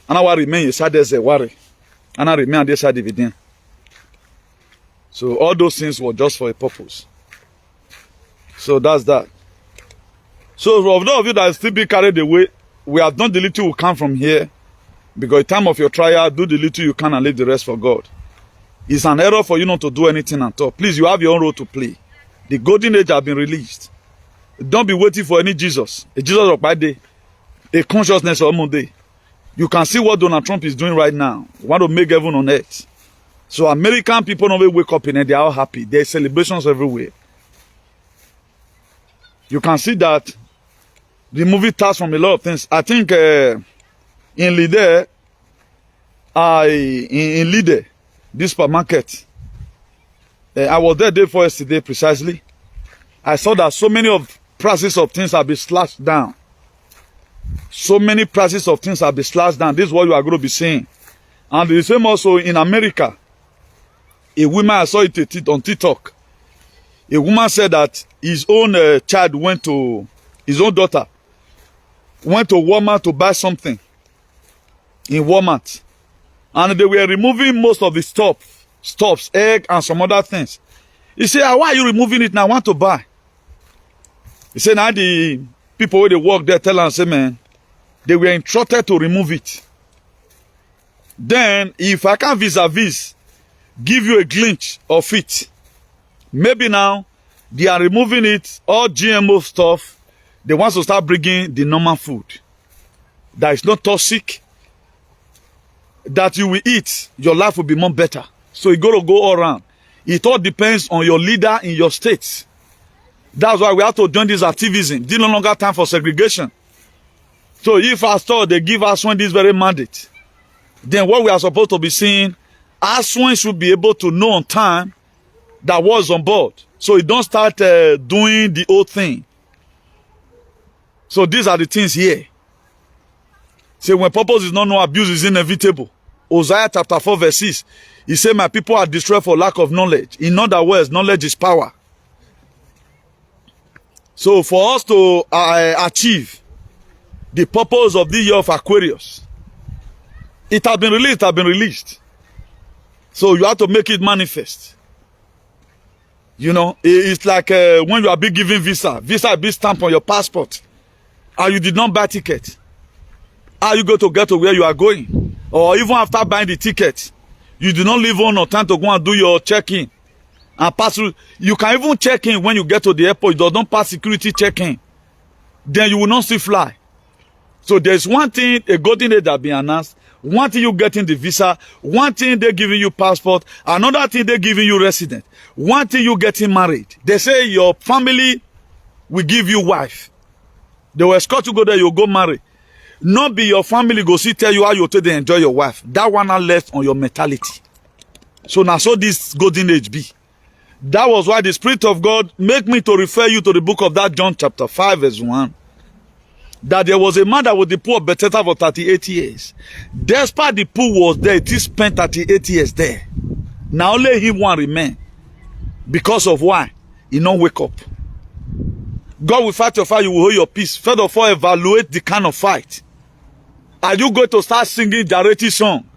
Speaker 1: and I will remain inside there's a worry. And I remain on this side of it. So all those things were just for a purpose. So that's that. So for those of you that still be carried away, we have done the little we can from here. Because at the time of your trial, do the little you can and leave the rest for God. It's an error for you not to do anything at all. Please, you have your own role to play. The golden age has been released. Don't be waiting for any Jesus. A Jesus of my day. A consciousness of my day. You can see what Donald Trump is doing right now. You want to make heaven on earth. So American people don't wake up and they are all happy. There are celebrations everywhere. You can see that the movie starts from a lot of things. I think in Lide, in Lide, this supermarket, I was there day before yesterday precisely. I saw that so many of prices of things have been slashed down. So many prices of things have been slashed down. This is what you are going to be seeing. And the same also in America. A woman, I saw it on TikTok. A woman said that his own child went to, his own daughter, went to Walmart to buy something. In Walmart. And they were removing most of the stuffs, egg and some other things. He said, why are you removing it now? I want to buy. He said, now the people where they work there tell us, say, man, they were instructed to remove it. Then, if I can vis-a-vis give you a glimpse of it, maybe now they are removing it, all GMO stuff. They want to start bringing the normal food that is not toxic, that you will eat, your life will be more better. So you got to go all around. It all depends on your leader in your state. That's why we have to join this activism. There's no longer time for segregation. So if ASWEN they give ASWEN this very mandate, then what we are supposed to be seeing, ASWEN should be able to know on time that was on board. So you don't start doing the old thing. So these are the things here. Say when purpose is not known, abuse is inevitable. Hosea chapter 4 verse 6. He said, my people are destroyed for lack of knowledge. In other words, knowledge is power. So for us to achieve the purpose of the year of Aquarius, it has been released. So you have to make it manifest. You know, it's like when you are being given visa. Visa is being stamped on your passport. And you did not buy ticket. How you go to get to where you are going? Or even after buying the ticket, you do not leave on time to go and do your check-in. And pass through. You can even check in when you get to the airport. You don't pass security check-in. Then you will not still fly. So there's one thing, a golden age that been announced. One thing you getting the visa. One thing they giving you passport. Another thing they giving you resident. One thing you getting married. They say your family will give you wife. They will escort you go there, you go marry. Not be your family go see tell you how you take enjoy your wife. That one are left on your mentality. So now so this golden age be. That was why the Spirit of God make me to refer you to the book of that John chapter 5 verse 1. That there was a man that was the poor of Bethesda for 38 years. Despite the poor was there, he spent 38 years there. Now only him one remain. Because of why? He not wake up. God will fight your fight, you will hold your peace. First of all, evaluate the kind of fight. Are you going to start singing charity song?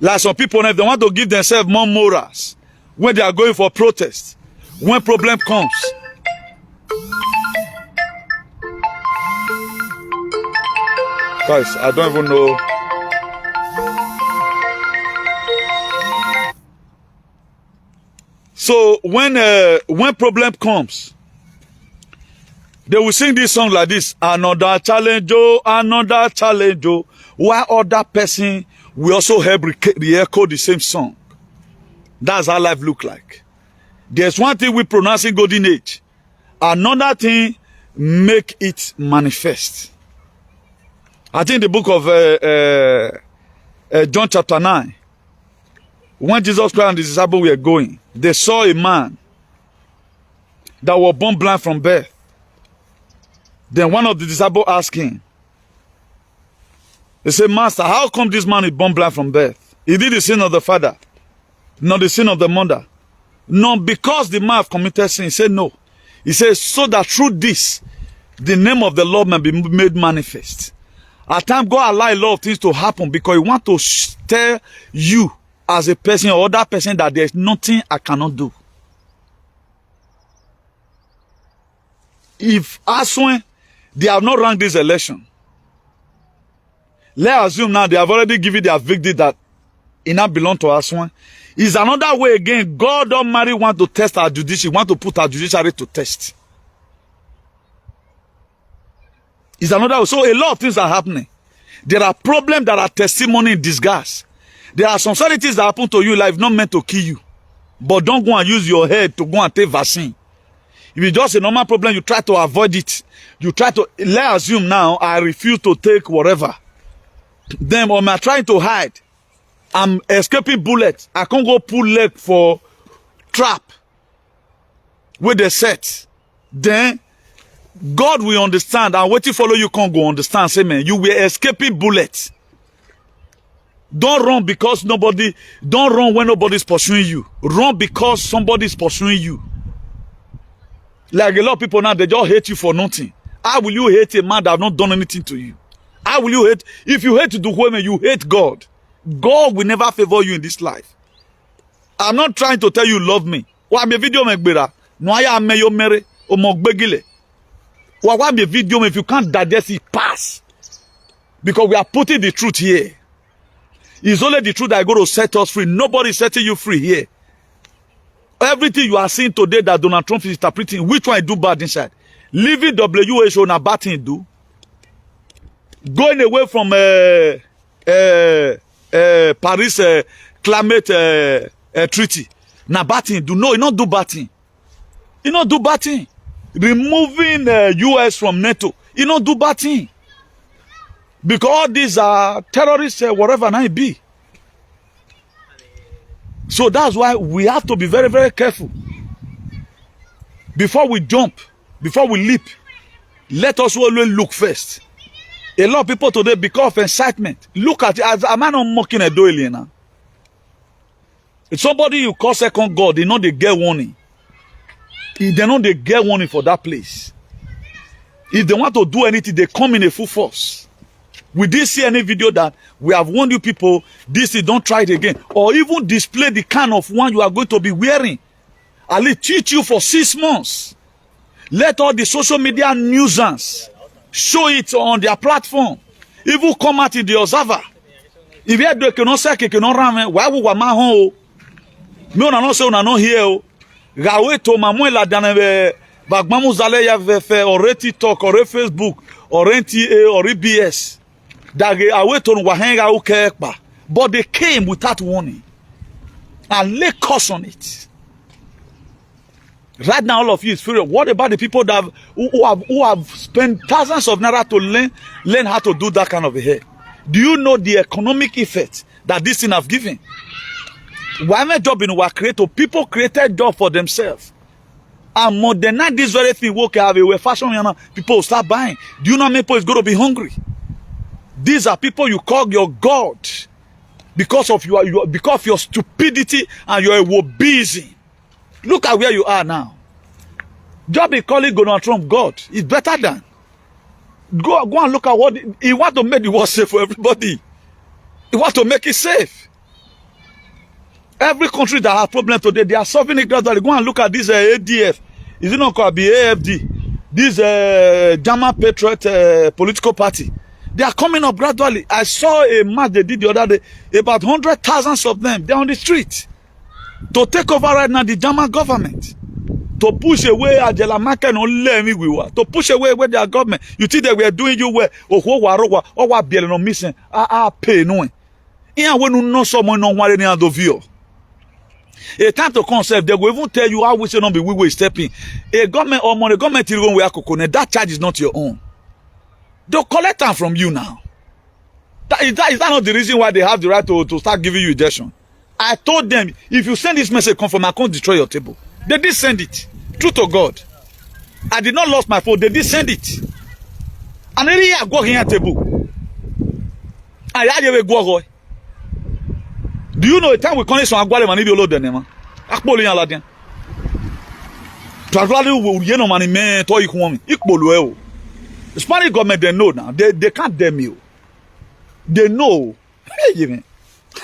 Speaker 1: Like some people, if they want to give themselves more morals, when they are going for protest, when problem comes. Guys, I don't even know. So when problem comes, they will sing this song like this. Another challenge, oh, another challenge, oh. While other person will also help re-echo the same song. That's how life look like. There's one thing we pronounce in golden age. Another thing, make it manifest. I think the book of John chapter 9. When Jesus Christ and the disciples were going, they saw a man that was born blind from birth. Then one of the disciples asked him, they said, Master, how come this man is born blind from birth? He did the sin of the father, not the sin of the mother. No, because the man have committed sin. He said, no. He says, so that through this, the name of the Lord may be made manifest. At times, God allow a lot of things to happen because He wants to tell you as a person or other person that there's nothing I cannot do. If ASWEN, they have not ranked this election, let's assume now they have already given their victory that it now belongs to ASWEN. Is another way again, God Almighty want to test our judiciary, want to put our judiciary to test. Is another way. So a lot of things are happening. There are problems that are testimony in disguise. There are some certain things that happen to you life not meant to kill you. But don't go and use your head to go and take vaccine. If it's just a normal problem, you try to avoid it. You try to, let's assume now, I refuse to take whatever. Then, or am I trying to hide? I'm escaping bullets. I can't go pull leg for trap where they set. Then, God will understand, and what you follow you can't go understand. Say, man, you were escaping bullets. Don't run because don't run when nobody's pursuing you. Run because somebody's pursuing you. Like a lot of people now, they just hate you for nothing. How will you hate a man that have not done anything to you? How will you hate? If you hate the women, you hate God. God will never favor you in this life. I'm not trying to tell you love me. Wa be video me gbera. No aya me yo mere o mo gbegile. Wa be video me if you can't digest it, pass. Because we are putting the truth here. It's only the truth that is going to set us free. Nobody is setting you free here. Everything you are seeing today that Donald Trump is interpreting, which one do bad inside? Leaving WHO on a bad thing do. Going away from Paris climate treaty. Na bad thing do. No, you not do bad thing. You not do bad thing. Removing US from NATO. You not do bad thing. Because all these are terrorists, whatever it be. So that's why we have to be very, very careful. Before we jump, before we leap, let us always look first. A lot of people today, because of incitement, look at it as a man not mocking a doily now. If somebody you call second God, they know they get warning. If they know they get warning for that place. If they want to do anything, they come in a full force. We did see any video that we have warned you people, this is don't try it again. Or even display the kind of one you are going to be wearing. At least teach you for 6 months. Let all the social media nuisance show it on their platform. Even come out in the observer. If you do cannot say cannot run, why would one man home? Me on say on no here. Gawe to mamu la danebe bagmamu zale ya vefe or TikTok or Facebook or NTA or EBS. But they came without warning and lay curse on it. Right now, all of you is furious. What about the people that who have spent thousands of naira to learn how to do that kind of a hair? Do you know the economic effect that this thing have given? Why my job in our creator? People created job for themselves. And modernize this very thing. Work have a fashion, people will start buying. Do you know how many people is going to be hungry? These are people you call your God because of your stupidity and your obesity. Look at where you are now. Just be calling Donald Trump God. It's better than. Go and look at what he want to make the world safe for everybody. He want to make it safe. Every country that has problem today, they are solving it gradually. Go and look at this ADF. Is it not called the AFD? This German Patriot political party. They are coming up gradually. I saw a march they did the other day. About 100,000 of them. They're on the street. To take over right now the German government. To push away Angela Merkel and let me to push away with their government. You think they were doing you well. Oh, what be no missing. Pay no. Here we no someone no one any other view. A time to concept, they will even tell you how we should not be we will stepping. A government or money government will go where that charge is not your own. They'll collect them from you now. Is that not the reason why they have the right to start giving you injection? I told them, if you send this message, come from, I can't destroy your table. They did send it. True to God. I did not lose my phone. They did send it. And then I go here table. I had a go. Do you know the time we call it some Aguare Mani Biolo Denema? Akboli Aladian. Travelling will you know money man to equal equal. The Spanish government, they know now. They can't damn you. They know. Hey,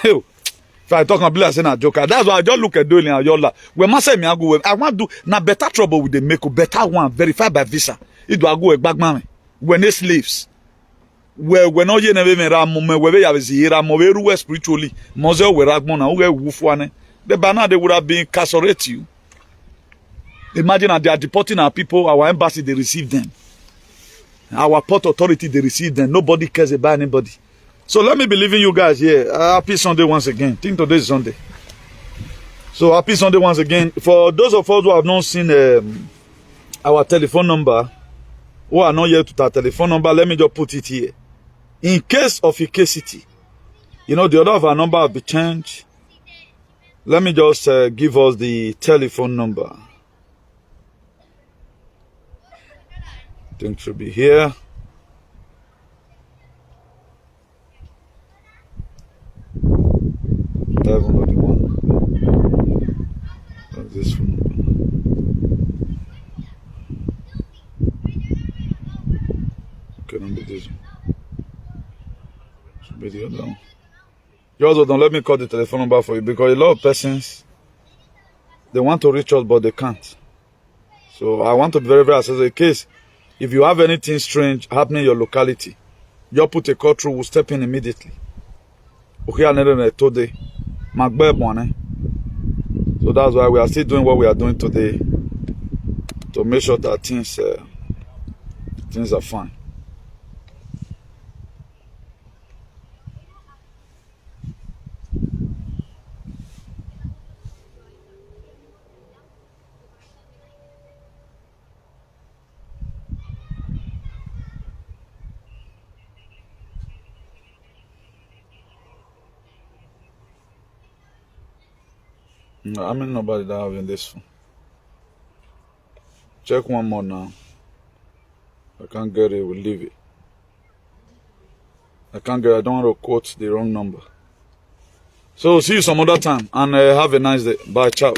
Speaker 1: if I talk about saying a joker, that's why I just look at doing and you're like, when I say me, I go, I want to do now better trouble with the make better one, verified by visa. It will go back, man. When they slaves. When all you never made a moment where they have zero, more spiritually, Mosel were Ragmona, who woof one. The banner they would have been incarcerate you. Imagine that they are deporting our people, our embassy, they receive them. Our port authority, they receive them. Nobody cares about anybody. So let me be leaving you guys here. Happy Sunday once again. I think today is Sunday. So happy Sunday once again. For those of us who have not seen our telephone number, who are not yet to our telephone number, let me just put it here. In case of efficacy, you know, the order of our number will be changed. Let me just give us the telephone number. I think it should be here. This one. Okay, number this one. Should be the other one. You also don't let me call the telephone number for you because a lot of persons They want to reach us, but they can't. So I want to be very, very accessible. In case, if you have anything strange happening in your locality, you put a call through, we'll step in immediately. Okay, today. So that's why we are still doing what we are doing today to make sure that things are fine. No, I mean nobody that having this one. Check one more now. I can't get it, we'll leave it. I can't get it, I don't want to quote the wrong number. So see you some other time and have a nice day. Bye, ciao.